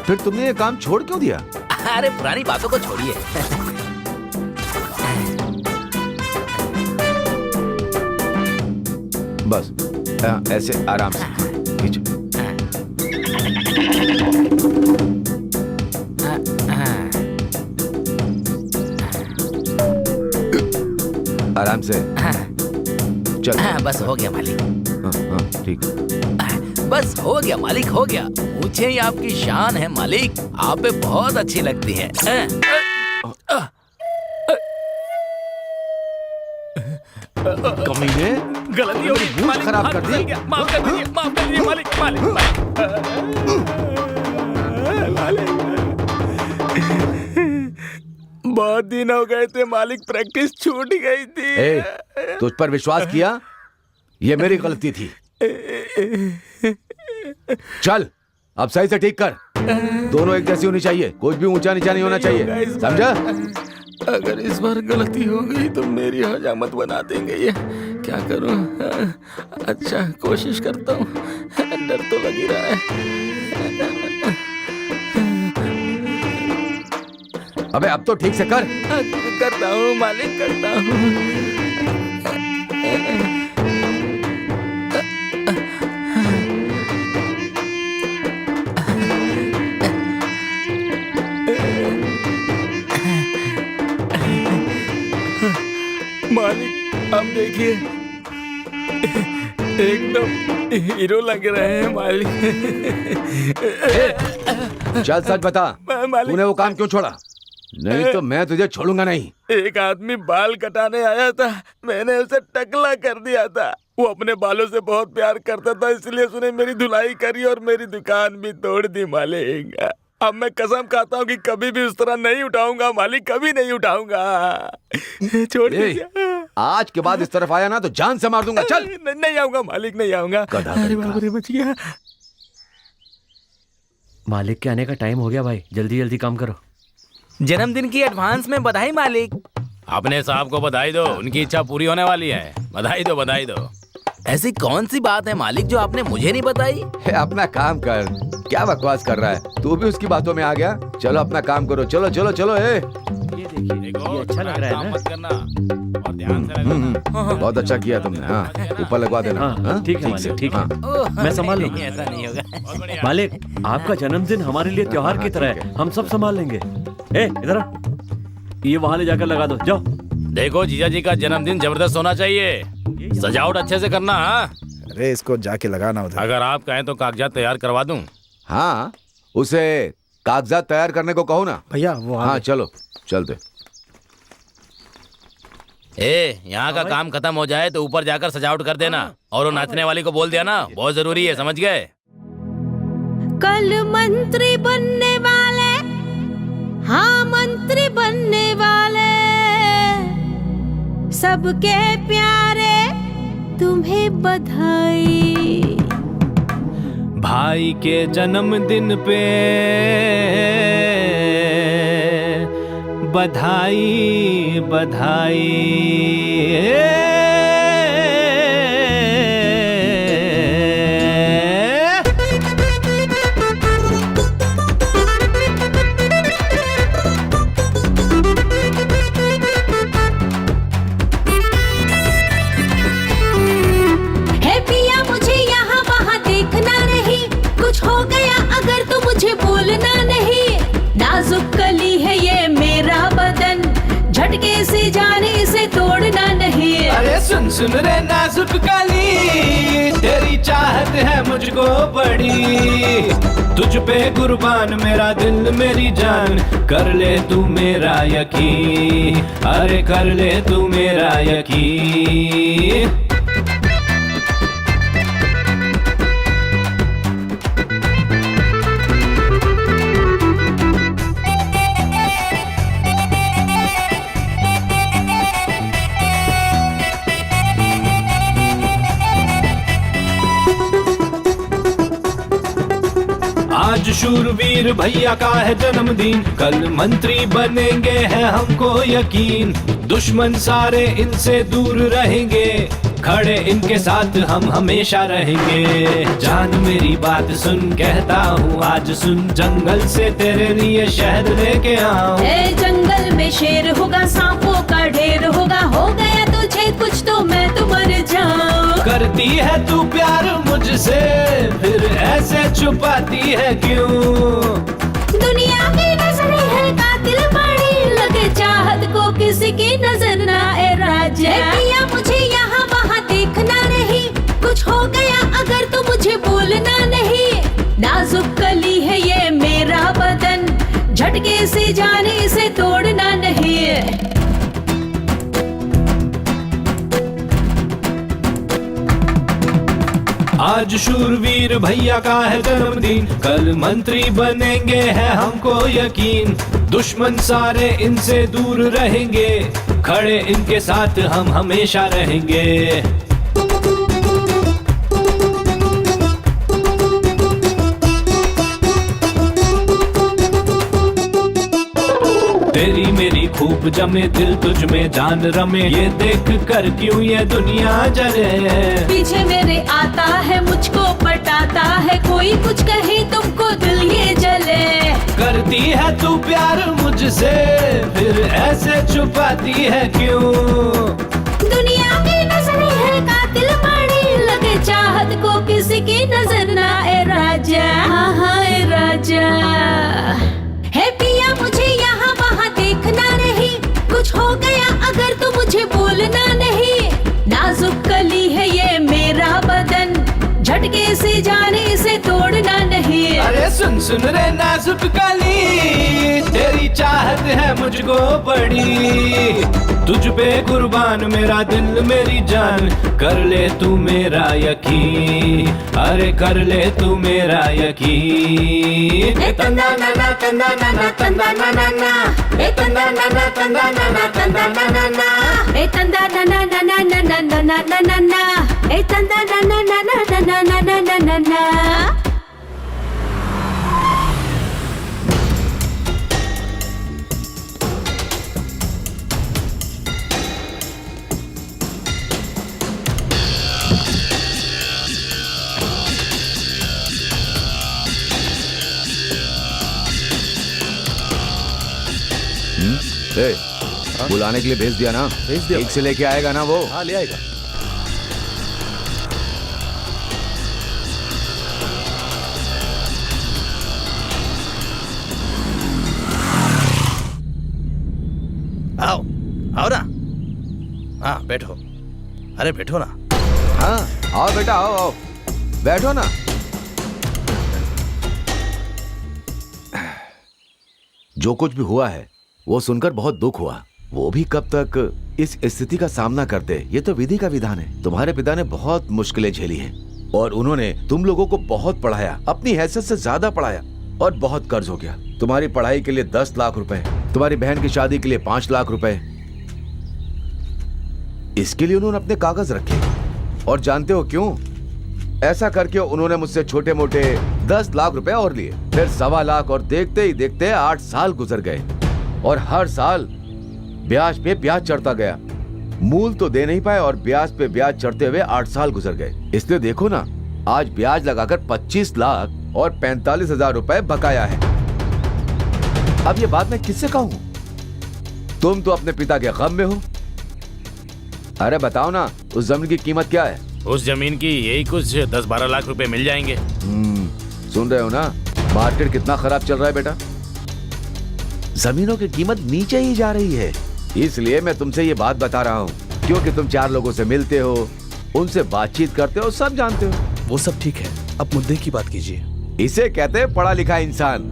फिर तुमने ये काम छोड़ क्यों दिया? अरे पुरानी बातों को छोड़िए। बस ऐसे आराम से खींचो। आराम से चल। बस हो गया मालिक। हाँ, ठीक। बस हो गया मालिक, हो गया। मुझे ही आपकी शान है मालिक, आप पे बहुत अच्छी लगती है। कमीने, गलती हो गई मूड खराब कर दी। माफ कर दीजिए, माफ कर दीजिए मालिक। मालिक बहुत दिन हो गए थे मालिक, प्रैक्टिस छूट गई थी। तुझ पर विश्वास किया, ये मेरी गलती थी। चल अब सही से ठीक कर। दोनों एक जैसी होनी चाहिए, कुछ भी ऊंचा नीचा नहीं होना चाहिए, समझा? अगर इस बार गलती हो गई तो मेरी हजामत बना देंगे ये। क्या करूं? अच्छा कोशिश करता हूं, डर तो लग ही रहा है। अबे अब तो ठीक से कर। करता हूं मालिक, करता हूं। मालिक अब देखिए, एकदम हीरो लग रहे हैं मालिक। चल सच बता, तूने वो काम क्यों छोड़ा? नहीं तो मैं तुझे छोड़ूंगा नहीं। एक आदमी बाल कटाने आया था, मैंने उसे टकला कर दिया था। वो अपने बालों से बहुत प्यार करता था, इसलिए उसने मेरी धुलाई करी और मेरी दुकान भी तोड़ दी मालिक। अब मैं कसम खाता हूँ कि कभी भी उस तरह नहीं उठाऊंगा मालिक, कभी नहीं उठाऊंगा। छोड़ दीजिए। आज के बाद इस तरफ आया ना तो जान से मार दूंगा। चल। नहीं आऊंगा मालिक, नहीं आऊंगा। अरे बाप रे, बच गया। मालिक के आने का टाइम हो गया भाई, जल्दी जल्दी काम करो। जन्मदिन की एडवांस में बधाई मालिक। अपने साहब को बधाई दो, उनकी इच्छा पूरी होने वाली है। बधाई दो, बधाई दो। ऐसी कौन सी बात है मालिक जो आपने मुझे नहीं बताई? अपना काम कर, क्या बकवास कर रहा है? तू भी उसकी बातों में आ गया। चलो अपना काम करो, चलो चलो चलो। ये देखिए, ये अच्छा लग रहा है ना? मत करना और ध्यान से लगाना। बहुत अच्छा किया तुमने। हाँ, ऊपर लगवा देना। हाँ, ठीक है मालिक, ठीक है। मैं संभाल लूंगा। ऐसा नहीं होगा मालिक, आपका जन्मदिन हमारे लिए त्योहार की तरह है, हम सब संभाल लेंगे। इधर ये वहां ले जाकर लगा दो, जाओ। देखो जीजा जी का जन्मदिन जबरदस्त होना चाहिए, सजावट अच्छे से करना। अरे इसको जाके लगाना उधर। अगर आप कहें तो कागजात तैयार करवा दूं। हाँ, उसे कागजात तैयार करने को कहो ना भैया। वो हाँ चलो चलते। यहाँ का काम खत्म हो जाए तो ऊपर जाकर सजावट कर देना, और वो नाचने वाली को बोल देना, बहुत जरूरी है, समझ गए? कल मंत्री बनने वाले, हाँ मंत्री बनने वाले, सबके प्यारे तुम्हें बधाई। भाई के जन्मदिन पे बधाई बधाई। सुन सुन रे नाजुक कली, तेरी चाहत है मुझको बड़ी, तुझ पे कुर्बान मेरा दिल मेरी जान, कर ले तू मेरा यकीन, अरे कर ले तू मेरा यकीन। आज शूरवीर भैया का है जन्मदिन, कल मंत्री बनेंगे है हमको यकीन, दुश्मन सारे इनसे दूर रहेंगे, खड़े इनके साथ हम हमेशा रहेंगे। जान मेरी बात सुन, कहता हूँ आज सुन, जंगल से तेरे लिए शहद लेके आऊं। जंगल में शेर होगा, सांपों का ढेर होगा, हो गया तुझे कुछ तो मैं तो मर जाऊं। करती है तू प्यार मुझसे, फिर ऐसे छुपाती है क्यों? दुनिया की नजरें है कातिल बड़ी, लगे चाहत को किसी की नजर ना ए राजा। किया मुझे यहाँ वहाँ देखना नहीं, कुछ हो गया अगर तो मुझे बोलना नहीं। नाजुक कली है ये मेरा बदन, झटके से जाने से तोड़ना नहीं। आज शूरवीर भैया का है जन्मदिन, कल मंत्री बनेंगे है हमको यकीन, दुश्मन सारे इनसे दूर रहेंगे, खड़े इनके साथ हम हमेशा रहेंगे। तेरी मेरी खूब जमे, दिल तुझ में जान रमे, ये देख कर क्यों ये दुनिया जले। पीछे मेरे आता है मुझको पटाता है, कोई कुछ कहे तुमको दिल ये जले। करती है तू प्यार मुझसे, फिर ऐसे छुपाती है क्यों? दुनिया की नजरें है कातिल बड़ी, लगे चाहत को किसी की नजर ना ए राजा। हाँ ए राजा है पिया, मुझे यहाँ वहाँ देखना नहीं, कुछ हो गया अगर तो मुझे बोलना नहीं। नाजुक कली है ये मेरा बदन, झटके से जाने से तोड़ना नहीं। अरे सुन सुन रे नाजुक कली, तेरी चाहत है मुझको बड़ी, तुझ पे कुर्बान मेरा दिल मेरी जान, कर ले तू मेरा यकीन, अरे कर ले तू मेरा यकीन। तंदा ना ना तंदा ना ना तंदा ना ना ना, ए तंदा ना ना तंदा ना ना तंदा ना ना ना, ए तंदा ना ना ना ना ना ना ना ना ना ना ना, ए तंदा ना ना ना ना ना ना ना ना ना ना ना। बुलाने के लिए भेज दिया ना? भेज दिया। ठीक से लेके आएगा ना वो? हाँ ले आएगा। आओ आओ ना, हाँ बैठो, अरे बैठो ना। हाँ आओ बेटा, आओ आओ बैठो ना। जो कुछ भी हुआ है वो सुनकर बहुत दुख हुआ। वो भी कब तक इस स्थिति का सामना करते, ये तो विधि का विधान है। तुम्हारे पिता ने बहुत मुश्किलें झेली हैं और उन्होंने तुम लोगों को बहुत पढ़ाया, अपनी हैसियत से ज्यादा पढ़ाया, और बहुत कर्ज हो गया। तुम्हारी पढ़ाई के लिए 10 लाख रुपए, तुम्हारी बहन की शादी के लिए 5 लाख रुपए, इसके लिए उन्होंने अपने कागज रखे। और जानते हो क्यों? ऐसा करके उन्होंने मुझसे छोटे मोटे 10 लाख रुपए और लिए, फिर 1.25 लाख, और देखते ही देखते 8 साल गुजर गए और हर साल ब्याज पे ब्याज चढ़ता गया। मूल तो दे नहीं पाए और ब्याज पे ब्याज चढ़ते हुए 8 साल गुजर गए। इसलिए देखो ना, आज ब्याज लगाकर 25 लाख और 45,000 रुपए बकाया है। अब ये बात मैं किससे कहूं? तुम तो अपने पिता के गम में हो। अरे बताओ ना, उस जमीन की कीमत क्या है? उस जमीन की यही कुछ 10-12 लाख रुपए मिल जाएंगे। सुन रहे हो ना, मार्केट कितना खराब चल रहा है बेटा। जमीनों की कीमत नीचे ही जा रही है, इसलिए मैं तुमसे ये बात बता रहा हूँ। क्योंकि तुम 4 लोगों से मिलते हो, उनसे बातचीत करते हो, सब जानते हो। वो सब ठीक है, अब मुद्दे की बात कीजिए। इसे कहते हैं पढ़ा लिखा इंसान।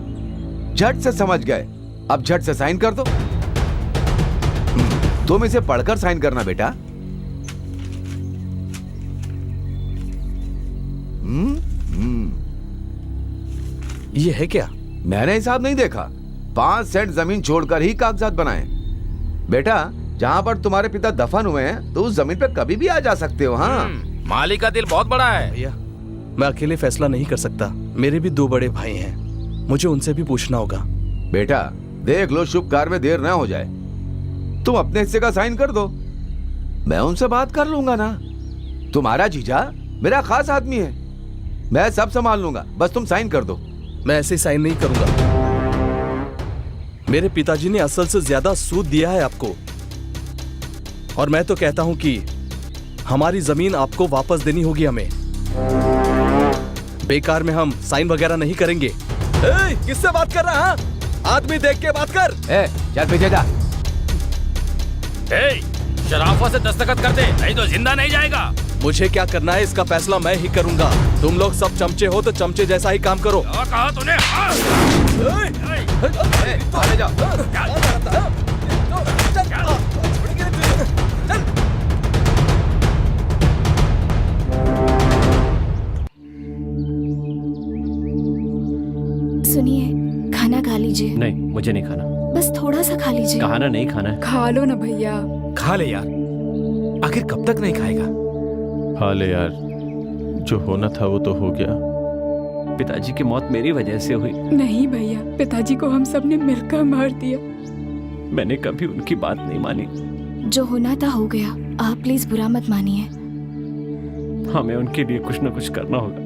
झट से समझ गए, अब झट से साइन कर दो। तुम इसे पढ़कर साइन करना बेटा। ये है क्या? मैंने हिसाब नहीं देखा, 5 सेंट जमीन छोड़कर ही कागजात बनाए। बेटा, जहाँ पर तुम्हारे पिता दफन हुए हैं तो उस जमीन पे कभी भी आ जा सकते हो। हाँ, मालिक का दिल बहुत बड़ा है। भैया, मैं अकेले फैसला नहीं कर सकता, मेरे भी 2 बड़े भाई हैं, मुझे उनसे भी पूछना होगा। बेटा देख लो, शुभ कार्य में देर ना हो जाए। तुम अपने हिस्से का साइन कर दो, मैं उनसे बात कर लूंगा ना। तुम्हारा जीजा मेरा खास आदमी है, मैं सब संभाल लूंगा, बस तुम साइन कर दो। मैं ऐसे साइन नहीं करूंगा। मेरे पिताजी ने असल से ज्यादा सूद दिया है आपको, और मैं तो कहता हूं कि हमारी जमीन आपको वापस देनी होगी हमें। बेकार में हम साइन वगैरह नहीं करेंगे। किससे बात कर रहा है? आदमी देख के बात कर। चल पीछे जा। शराफत से दस्तखत कर दे, नहीं तो जिंदा नहीं जाएगा। मुझे क्या करना है इसका फैसला मैं ही करूंगा। तुम लोग सब चमचे हो तो चमचे जैसा ही काम करो। क्या कहा तूने? सुनिए, खाना खा लीजिए। नहीं, मुझे नहीं खाना। बस थोड़ा सा खा लीजिए। खाना नहीं खाना है। खा लो ना भैया। खा ले यार, आखिर कब तक नहीं खाएगा? खा ले यार, जो होना था वो तो हो गया। पिताजी की मौत मेरी वजह से हुई। नहीं भैया, पिताजी को हम सब ने मिलकर मार दिया। मैंने कभी उनकी बात नहीं मानी। जो होना था हो गया, आप प्लीज बुरा मत मानिए। हमें उनके लिए कुछ न कुछ करना होगा,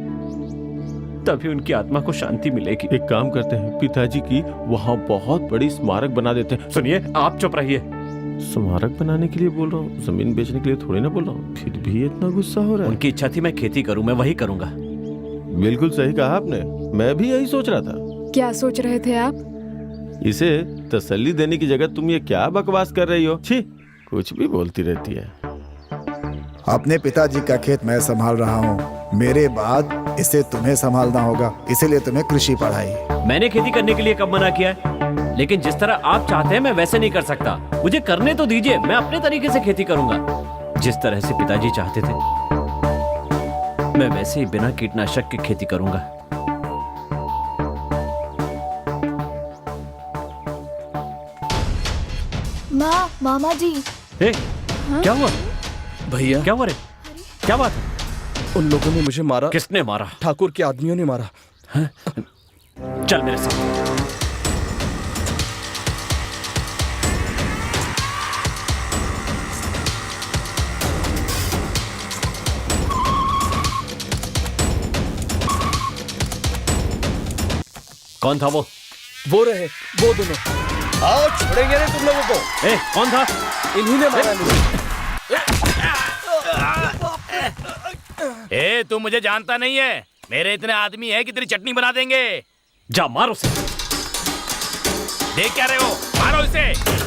तभी उनकी आत्मा को शांति मिलेगी। एक काम करते हैं, पिताजी की वहाँ बहुत बड़ी स्मारक बना देते हैं। सुनिए, आप चुप रहिए। स्मारक बनाने के लिए बोल रहा हूँ, जमीन बेचने के लिए थोड़ी ना बोल रहा हूँ। फिर भी इतना गुस्सा हो रहा है। उनकी इच्छा थी मैं खेती करूं, मैं वही करूंगा। बिल्कुल सही कहा आपने, मैं भी यही सोच रहा था। क्या सोच रहे थे आप? इसे तसल्ली देने की जगह तुम ये क्या बकवास कर रही हो? छी, कुछ भी बोलती रहती है। अपने पिताजी का खेत मैं संभाल रहा हूँ, मेरे बाद इसे तुम्हें संभालना होगा, इसीलिए तुम्हें कृषि पढ़ाई। मैंने खेती करने के लिए कब मना किया है? लेकिन जिस तरह आप चाहते हैं मैं वैसे नहीं कर सकता। मुझे करने तो दीजिए, मैं अपने तरीके से खेती करूंगा। जिस तरह से पिताजी चाहते थे, मैं वैसे ही बिना कीटनाशक के खेती करूंगा। मामा जी। क्या हुआ भैया? क्या हुआ रे? क्या बात है? उन लोगों ने मुझे मारा। किसने मारा? ठाकुर के आदमियों ने मारा। चल मेरे साथ। कौन था वो? वो रहे, वो दोनों। आओ, छोड़ेंगे नहीं तुम लोगों को। कौन था? इन्हीं ने मारा मुझे। तू मुझे जानता नहीं है, मेरे इतने आदमी है कि तेरी चटनी बना देंगे। जा मारो उसे। देख क्या रहे हो, मारो इसे।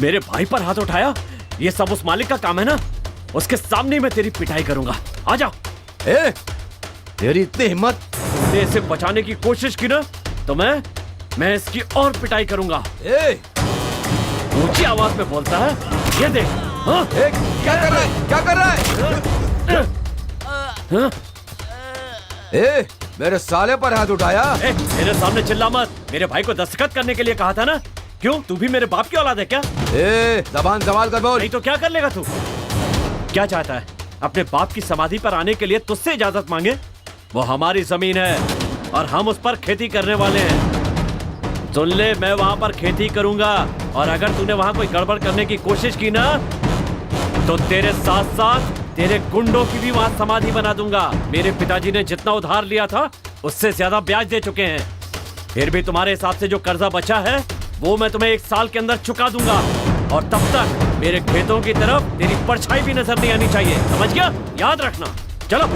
मेरे भाई पर हाथ उठाया, ये सब उस मालिक का काम है ना। उसके सामने मैं तेरी पिटाई करूंगा। आजा। तेरी इतनी हिम्मत? तूने इसे बचाने की कोशिश की ना, तो मैं मैं इसकी और पिटाई करूंगा। ए, ऊंची आवाज में बोलता है, ये देख। हाँ? क्या कर रहा है? क्या कर रहा है? हाँ? ए, मेरे साले पर हाथ उठाया। मेरे सामने चिल्ला मत। मेरे भाई को दस्तखत करने के लिए कहा था ना। क्यों, तू भी मेरे बाप की औलाद है क्या? जबान संभाल कर बोल। नहीं तो क्या कर लेगा तू? क्या चाहता है? अपने बाप की समाधि पर आने के लिए तुझसे इजाजत मांगे? वो हमारी जमीन है और हम उस पर खेती करने वाले हैं। सुन ले, मैं वहां पर खेती करूंगा और अगर तूने वहां कोई गड़बड़ करने की कोशिश की ना तो तेरे साथ साथ तेरे गुंडों की भी वहां समाधि बना दूंगा। मेरे पिताजी ने जितना उधार लिया था उससे ज्यादा ब्याज दे चुके हैं। फिर भी तुम्हारे हिसाब से जो कर्जा बचा है वो मैं तुम्हें 1 साल के अंदर चुका दूंगा और तब तक मेरे खेतों की तरफ तेरी परछाई भी नजर नहीं आनी चाहिए। समझ गया? याद रखना। चलो।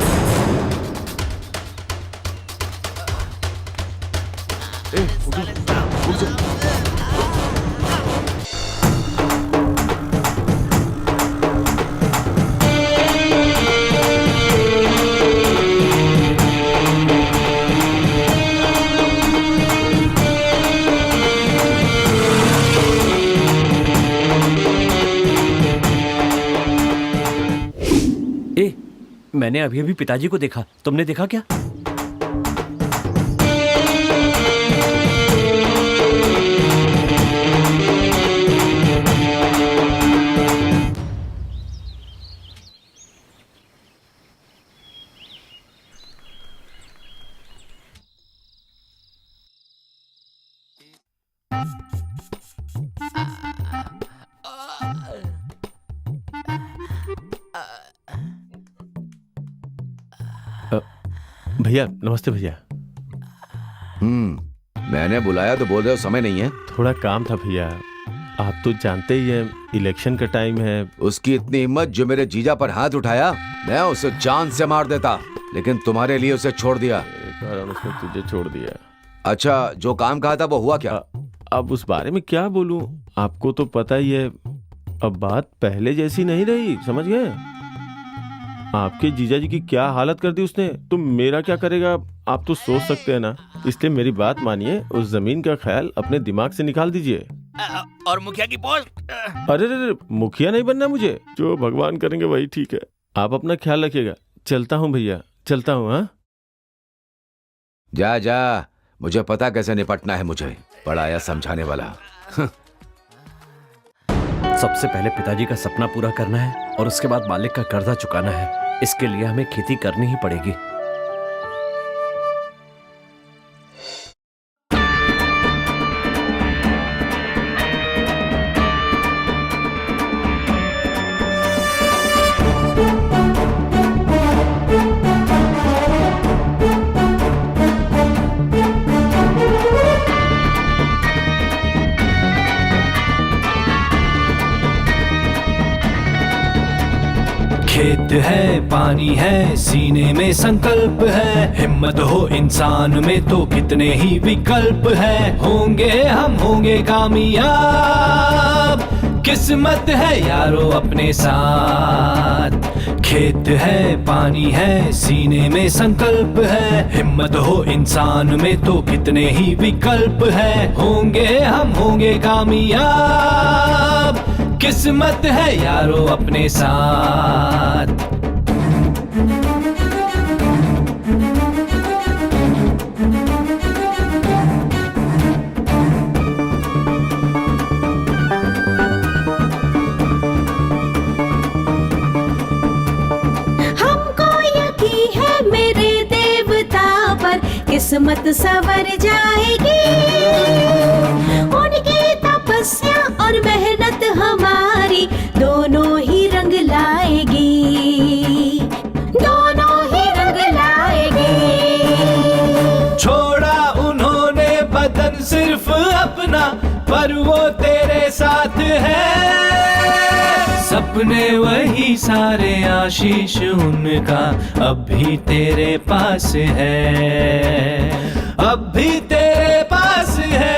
मैंने अभी अभी पिताजी को देखा। तुमने देखा क्या? भैया नमस्ते भैया। मैंने बुलाया तो बोल रहे हो समय नहीं है। थोड़ा काम था भैया, आप तो जानते ही हैं इलेक्शन का टाइम है। उसकी इतनी हिम्मत जो मेरे जीजा पर हाथ उठाया, मैं उसे जान से मार देता, लेकिन तुम्हारे लिए उसे छोड़ दिया। कारण उसने तुझे छोड़ दिया। अच्छा, जो काम कहा था वो हुआ क्या? अब उस बारे में क्या बोलूं, आपको तो पता ही है। अब बात पहले जैसी नहीं रही, समझ गए? आपके जीजा जी की क्या हालत कर दी उसने, तो मेरा क्या करेगा आप तो सोच सकते हैं ना। इसलिए मेरी बात मानिए, उस जमीन का ख्याल अपने दिमाग से निकाल दीजिए। और मुखिया की पोस्ट? अरे मुखिया नहीं बनना मुझे, जो भगवान करेंगे वही ठीक है। आप अपना ख्याल रखिएगा। चलता हूँ भैया, चलता हूँ। हाँ, जा जा, मुझे पता कैसे निपटना है। मुझे पढ़ाया समझाने वाला। सबसे पहले पिताजी का सपना पूरा करना है और उसके बाद मालिक का कर्जा चुकाना है। इसके लिए हमें खेती करनी ही पड़ेगी। खेत है, पानी है, सीने में संकल्प है। हिम्मत हो इंसान में तो कितने ही विकल्प है। होंगे हम होंगे कामयाब, किस्मत है यारो अपने साथ। खेत है, पानी है, सीने में संकल्प है। हिम्मत हो इंसान में तो कितने ही विकल्प है। होंगे हम होंगे कामयाब, किस्मत है यारो अपने साथ। हमको यकीन है मेरे देवता पर, किस्मत संवर जाएगी। उनकी तपस्या और मेहनत हमारी दोनों ही रंग लाएगी, दोनों ही रंग लाएगी। छोड़ा उन्होंने बदन सिर्फ अपना, पर वो तेरे साथ है। सपने वही सारे, आशीष उनका अब भी तेरे पास है, अब भी तेरे पास है।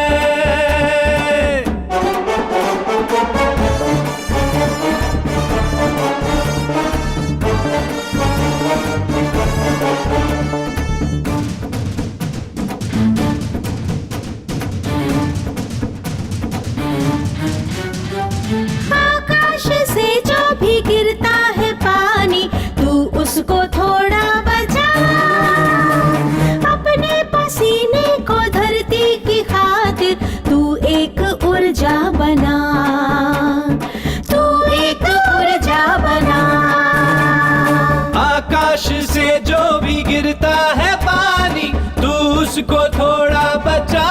तुझको थोड़ा बचा,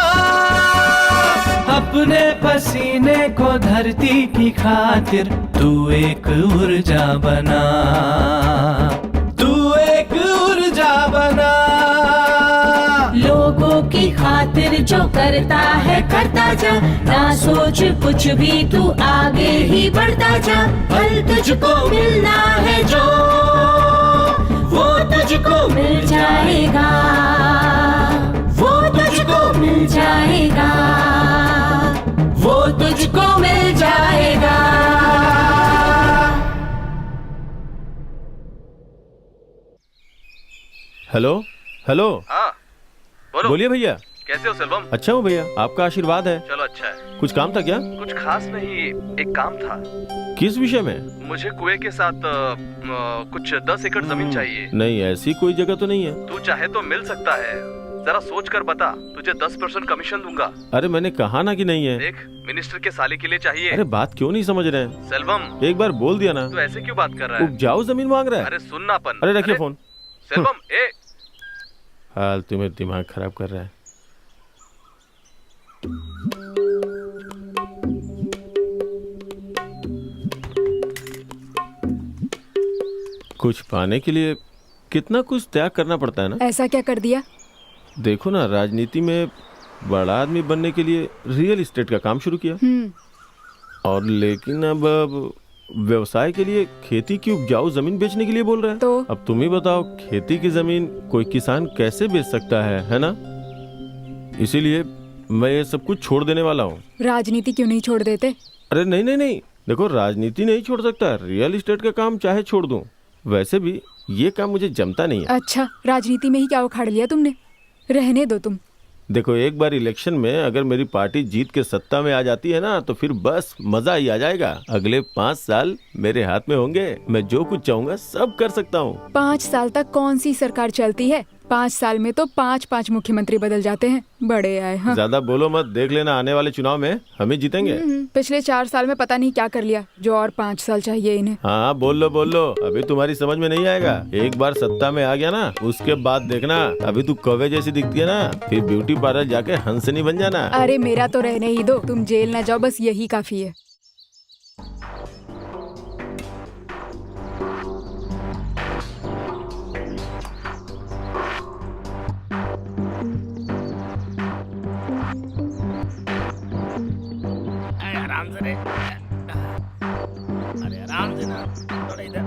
अपने पसीने को धरती की खातिर तू एक ऊर्जा बना, तू एक ऊर्जा बना। लोगों की खातिर जो करता है करता जा, ना सोच कुछ भी तू आगे ही बढ़ता जा। फल तुझको मिलना है जो वो तुझको मिल जाएगा, वो तुझको मिल जाएगा, वो तुझको मिल जाएगा। Hello hello. हाँ बोलो। बोलिए भैया। कैसे हो सेल्वम? अच्छा हूँ भैया, आपका आशीर्वाद है। चलो अच्छा है। कुछ काम था क्या? कुछ खास नहीं, एक काम था। किस विषय में? मुझे कुएं के साथ कुछ 10 एकड़ जमीन चाहिए। नहीं, ऐसी कोई जगह तो नहीं है। तू चाहे तो मिल सकता है, जरा सोच कर बता, तुझे 10% कमीशन दूंगा। अरे मैंने कहा ना कि नहीं है। देख, मिनिस्टर के साले के लिए चाहिए। अरे बात क्यों नहीं समझ रहे हैं? सेल्वम, एक बार बोल दिया ना। तू ऐसे क्यों बात कर रहा है? उपजाऊ जमीन मांग रहा है। अरे सुनना पन। अरे रखिए फोन। सेल्वम, ए हाल तुम्हें दिमाग खराब कर रहा है। कुछ पाने के लिए कितना कुछ त्याग करना पड़ता है ना। ऐसा क्या कर दिया? देखो ना, राजनीति में बड़ा आदमी बनने के लिए रियल एस्टेट का काम शुरू किया, और लेकिन अब व्यवसाय के लिए खेती की उपजाऊ जमीन बेचने के लिए बोल रहे हैं। तो अब तुम ही बताओ, खेती की जमीन कोई किसान कैसे बेच सकता है ना? इसीलिए मैं ये सब कुछ छोड़ देने वाला हूँ। राजनीति क्यों नहीं छोड़ देते? अरे नहीं नहीं नहीं, देखो राजनीति नहीं छोड़ सकता, रियल एस्टेट का काम चाहे छोड़ दूं। वैसे भी ये काम मुझे जमता नहीं है। अच्छा, राजनीति में ही क्या उखाड़ लिया तुमने? रहने दो तुम। देखो, एक बार इलेक्शन में अगर मेरी पार्टी जीत के सत्ता में आ जाती है ना, तो फिर बस मजा ही आ जाएगा। अगले 5 साल मेरे हाथ में होंगे, मैं जो कुछ चाहूंगा सब कर सकता हूँ। 5 साल तक कौन सी सरकार चलती है? 5 साल में तो 5 मुख्यमंत्री बदल जाते हैं। बड़े आए। हाँ। ज्यादा बोलो मत, देख लेना आने वाले चुनाव में हम ही जीतेंगे। पिछले 4 साल में पता नहीं क्या कर लिया, जो और 5 साल चाहिए इन्हें। हाँ बोल लो, अभी तुम्हारी समझ में नहीं आएगा। एक बार सत्ता में आ गया ना, उसके बाद देखना, अभी तू कौवे जैसी दिखती है ना, फिर ब्यूटी पार्लर जाके हंसनी बन जाना। अरे मेरा तो रहने ही दो, तुम जेल न जाओ, बस यही काफी है। आराम से रे। अरे आराम से ना, थोड़ा इधर।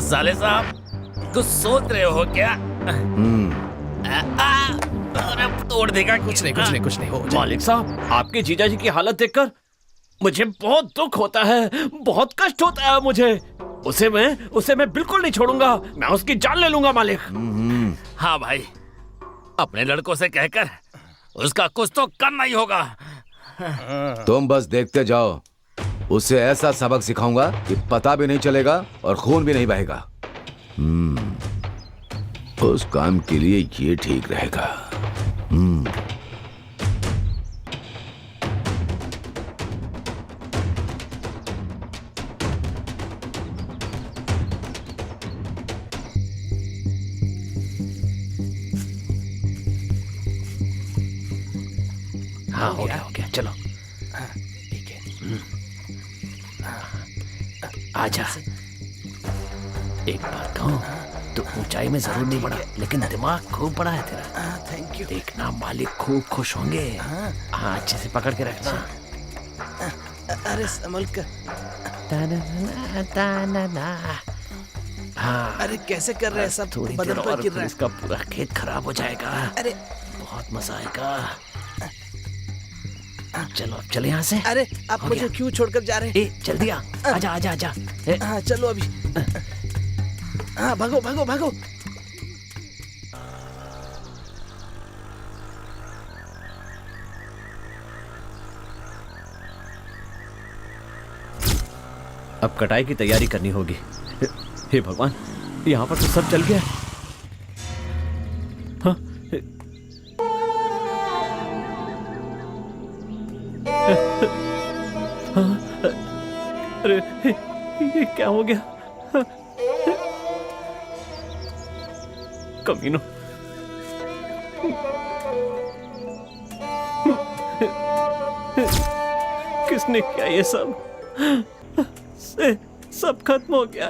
साले साहब, कुछ सोच रहे हो क्या? अरे तोड़ देगा। कुछ नहीं हो। मालिक साहब, आपके जीजाजी की हालत देखकर मुझे बहुत दुख होता है, बहुत कष्ट होता है मुझे। उसे मैं बिल्कुल नहीं छोड़ूंगा, मैं उसकी जान ले लूंगा मालिक। हाँ भाई, अपने लड़कों से कहकर उसका कुछ तो करना ही होगा। तुम बस देखते जाओ, उसे ऐसा सबक सिखाऊंगा कि पता भी नहीं चलेगा और खून भी नहीं बहेगा। उस काम के लिए ये ठीक रहेगा। हाँ हो गया, चलो ठीक है। आजा। एक बात कहूँ, तो ऊंचाई में जरूर नहीं बढ़ा, लेकिन दिमाग खूब बड़ा है तेरा। Thank you. देखना मालिक खूब खुश होंगे। हाँ, अच्छे से पकड़ के रखना। अरे संभल कर। हाँ, अरे कैसे कर रहे हैं सब? थोड़ी बदन देर पर और गिर फिर रहा है। इसका पूरा खेत खराब हो जाएगा। अरे बहुत मजा आएगा। चलो अब चले यहाँ से। अरे आप हो मुझे गया। क्यों छोड़कर जा रहे हैं? ए जल्दी आ, आजा आजा आजा। हाँ चलो अभी। हाँ भागो भागो भागो। अब कटाई की तैयारी करनी होगी। हे भगवान, यहाँ पर तो सब चल गया। हाँ? ये क्या हो गया? कमीनो, किसने किया ये सब? सब खत्म हो गया।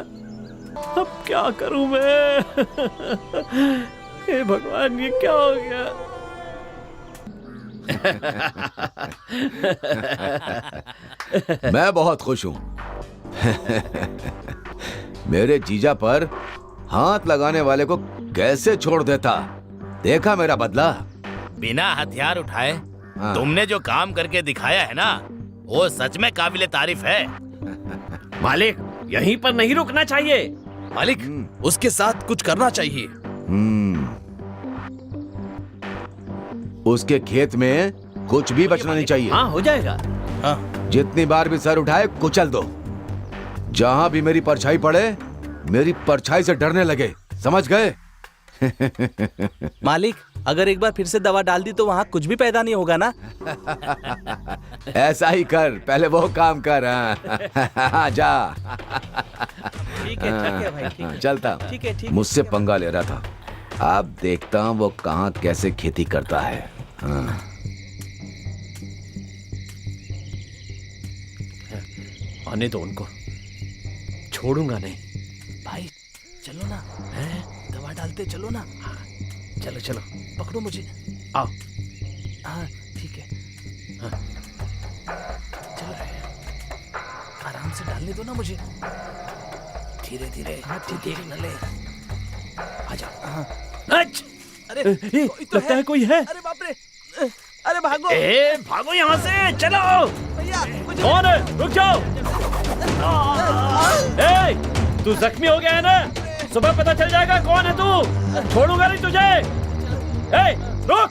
अब क्या करूं मैं? हे भगवान, ये क्या हो गया? मैं बहुत खुश हूं। मेरे जीजा पर हाथ लगाने वाले को कैसे छोड़ देता? देखा मेरा बदला? बिना हथियार उठाए हाँ। तुमने जो काम करके दिखाया है ना, वो सच में काबिले तारीफ है। मालिक, यहीं पर नहीं रुकना चाहिए। मालिक, उसके साथ कुछ करना चाहिए। उसके खेत में कुछ भी बचना नहीं चाहिए। हाँ, हो जाएगा। हाँ। जितनी बार भी सर उठाए कुचल दो। जहां भी मेरी परछाई पड़े, मेरी परछाई से डरने लगे। समझ गए? मालिक, अगर एक बार फिर से दवा डाल दी तो वहाँ कुछ भी पैदा नहीं होगा ना? ऐसा ही कर, पहले वो काम कर। हाँ। जा। ठीक है भाई, ठीक है। चलता। ठीक है। मुझसे पंगा ले रहा था। अब देखता हूँ वो कहाँ कैसे खेती करता है। हाँ। आने दो उनको, छोड़ूंगा नहीं। भाई चलो ना, दवा डालते चलो ना। चलो चलो, पकड़ो मुझे। आओ। हाँ ठीक है। हाँ। चलो, आराम से डालने दो ना मुझे। धीरे धीरे। हाँ ठीक है, नले। आ जाओ। हाँ। अरे लगता है कोई है। अरे बाप रे, अरे भागो। भागो यहाँ से, चलो। भैया कौन है? रुक जाओ। तू जख्मी हो गया है ना? सुबह पता चल जाएगा कौन है तू। छोड़ूंगा नहीं तुझे। रुक,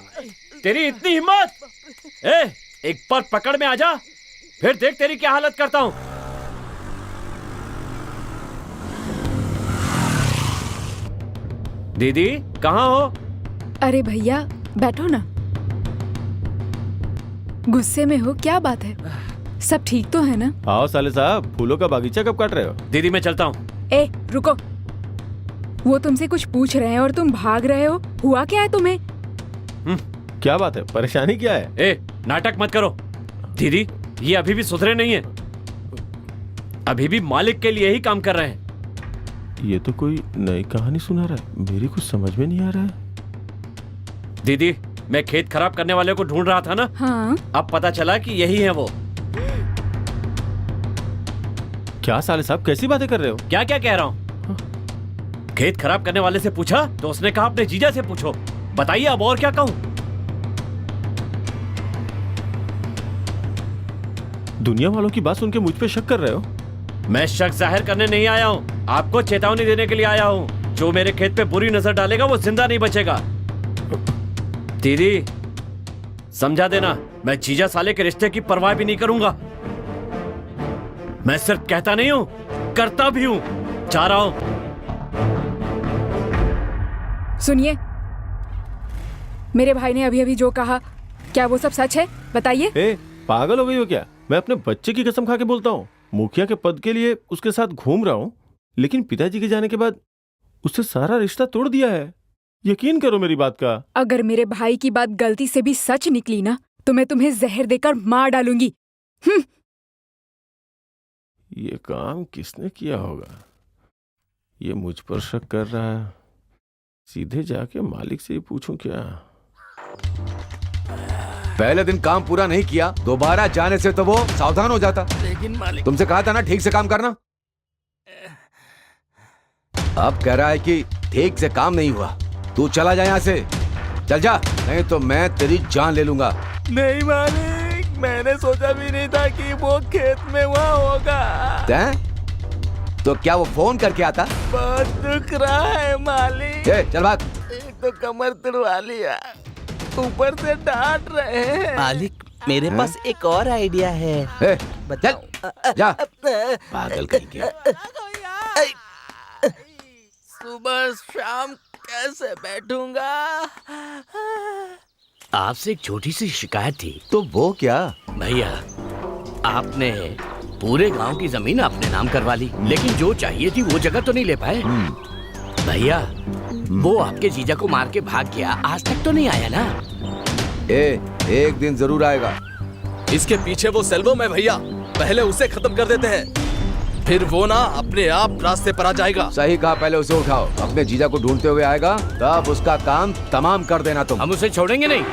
तेरी इतनी हिम्मत? एक बार पकड़ में आ जा, फिर देख तेरी क्या हालत करता हूं। दीदी, कहाँ हो? अरे भैया, बैठो ना। गुस्से में हो? क्या बात है? सब ठीक तो है ना? आओ साले साहब, फूलों का बागीचा कब काट रहे हो? दीदी मैं चलता हूँ। रुको। वो तुमसे कुछ पूछ रहे हैं और तुम भाग रहे हो। हुआ क्या है तुम्हें? क्या बात है? परेशानी क्या है? नाटक मत करो। दीदी, ये अभी भी सुधरे नहीं है। अभी भी मालिक के लिए ही काम कर रहे हैं। ये तो कोई नई कहानी सुना रहा है। मेरी कुछ समझ में नहीं आ रहा है। दीदी, मैं खेत खराब करने वाले को ढूंढ रहा था ना। हाँ। अब पता चला कि यही है वो। क्या साले साहब, कैसी बातें कर रहे हो? क्या क्या कह रहा हूँ? खेत खराब करने वाले से पूछा तो उसने कहा अपने जीजा से पूछो। बताइए अब और क्या कहूँ? दुनिया वालों की बात सुन के मुझ पे शक कर रहे हो? मैं शक जाहिर करने नहीं आया हूँ, आपको चेतावनी देने के लिए आया हूँ। जो मेरे खेत पे बुरी नजर डालेगा वो जिंदा नहीं बचेगा। दीदी, समझा देना, मैं जीजा साले के रिश्ते की परवाह भी नहीं करूंगा। मैं सिर्फ कहता नहीं हूँ, करता भी हूँ। जा रहा हूँ। सुनिए, मेरे भाई ने अभी अभी जो कहा, क्या वो सब सच है? बताइए। पागल हो गई हो क्या? मैं अपने बच्चे की कसम खा के बोलता हूँ। मुखिया के पद के लिए उसके साथ घूम रहा हूँ, लेकिन पिताजी के जाने के बाद उससे सारा रिश्ता तोड़ दिया है। यकीन करो मेरी बात का। अगर मेरे भाई की बात गलती से भी सच निकली ना, तो मैं तुम्हें जहर देकर मार डालूंगी। ये काम किसने किया होगा? ये मुझ पर शक कर रहा है। सीधे जाके मालिक से ही पूछूं क्या? पहले दिन काम पूरा नहीं किया, दोबारा जाने से तो वो सावधान हो जाता। लेकिन मालिक, तुमसे कहा था ना ठीक से काम करना। अब कह रहा है कि ठीक से काम नहीं हुआ। तू चला जा यहाँ से, चल जा, नहीं तो मैं तेरी जान ले लूंगा। नहीं मालिक, मैंने सोचा भी नहीं था कि वो खेत में वहाँ होगा। तो क्या वो फोन करके आता? बहुत दुख रहा है मालिक। चल भाग। एक तो कमर तुड़वा लिया, ऊपर से डांट रहे हैं। मालिक, मेरे पास एक और आइडिया है। चल जा, पागल कहीं के। सुबह शाम कैसे बैठूंगा? आपसे एक छोटी सी शिकायत थी। तो वो क्या? भैया, आपने पूरे गांव की जमीन अपने नाम करवा ली, लेकिन जो चाहिए थी वो जगह तो नहीं ले पाए। भैया वो आपके जीजा को मार के भाग गया, आज तक तो नहीं आया ना? एक दिन जरूर आएगा। इसके पीछे वो सेल्वम है भैया, पहले उसे खत्म कर देते हैं, फिर वो ना अपने आप रास्ते पर आ जाएगा। सही कहा, पहले उसे उठाओ। अपने जीजा को ढूंढते हुए आएगा, तब उसका काम तमाम कर देना तुम। हम उसे छोड़ेंगे नहीं।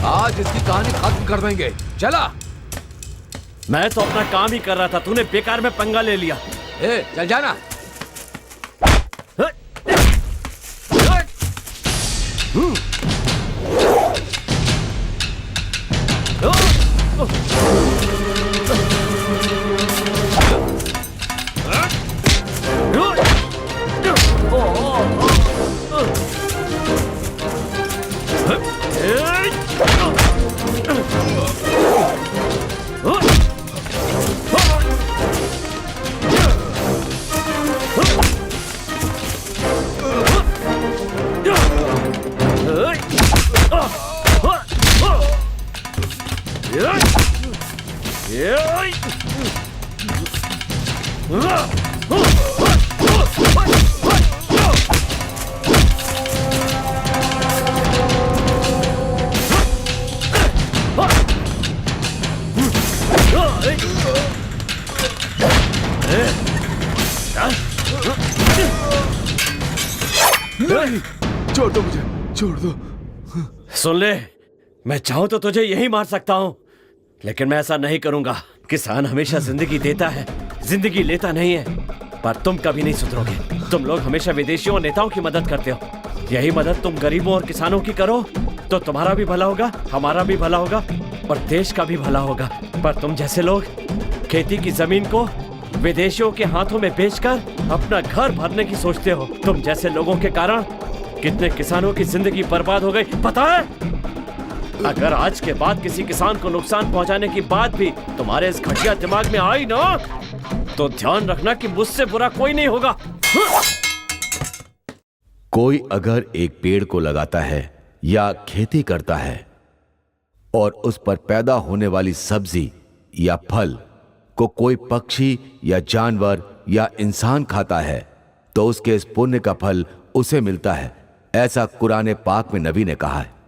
आज इसकी कहानी खत्म कर देंगे। चला। मैं तो अपना काम ही कर रहा था, तूने बेकार में पंगा ले लिया। चल जाना। छोड़ दो मुझे, छोड़ दो। सुन ले, मैं चाहूं तो तुझे यही मार सकता हूं, लेकिन मैं ऐसा नहीं करूंगा। किसान हमेशा जिंदगी देता है, जिंदगी लेता नहीं है। पर तुम कभी नहीं सुधरोगे। तुम लोग हमेशा विदेशियों और नेताओं की मदद करते हो। यही मदद तुम गरीबों और किसानों की करो तो तुम्हारा भी भला होगा, हमारा भी भला होगा और देश का भी भला होगा। पर तुम जैसे लोग खेती की जमीन को विदेशियों के हाथों में बेचकर अपना घर भरने की सोचते हो। तुम जैसे लोगों के कारण कितने किसानों की जिंदगी बर्बाद हो गई पता है? अगर आज के बाद किसी किसान को नुकसान पहुंचाने की बात भी तुम्हारे इस घटिया दिमाग में आई ना, तो ध्यान रखना कि मुझसे बुरा कोई नहीं होगा। कोई अगर एक पेड़ को लगाता है या खेती करता है और उस पर पैदा होने वाली सब्जी या फल को कोई पक्षी या जानवर या इंसान खाता है, तो उसके इस पुण्य का फल उसे मिलता है। ऐसा कुरान पाक में नबी ने कहा है।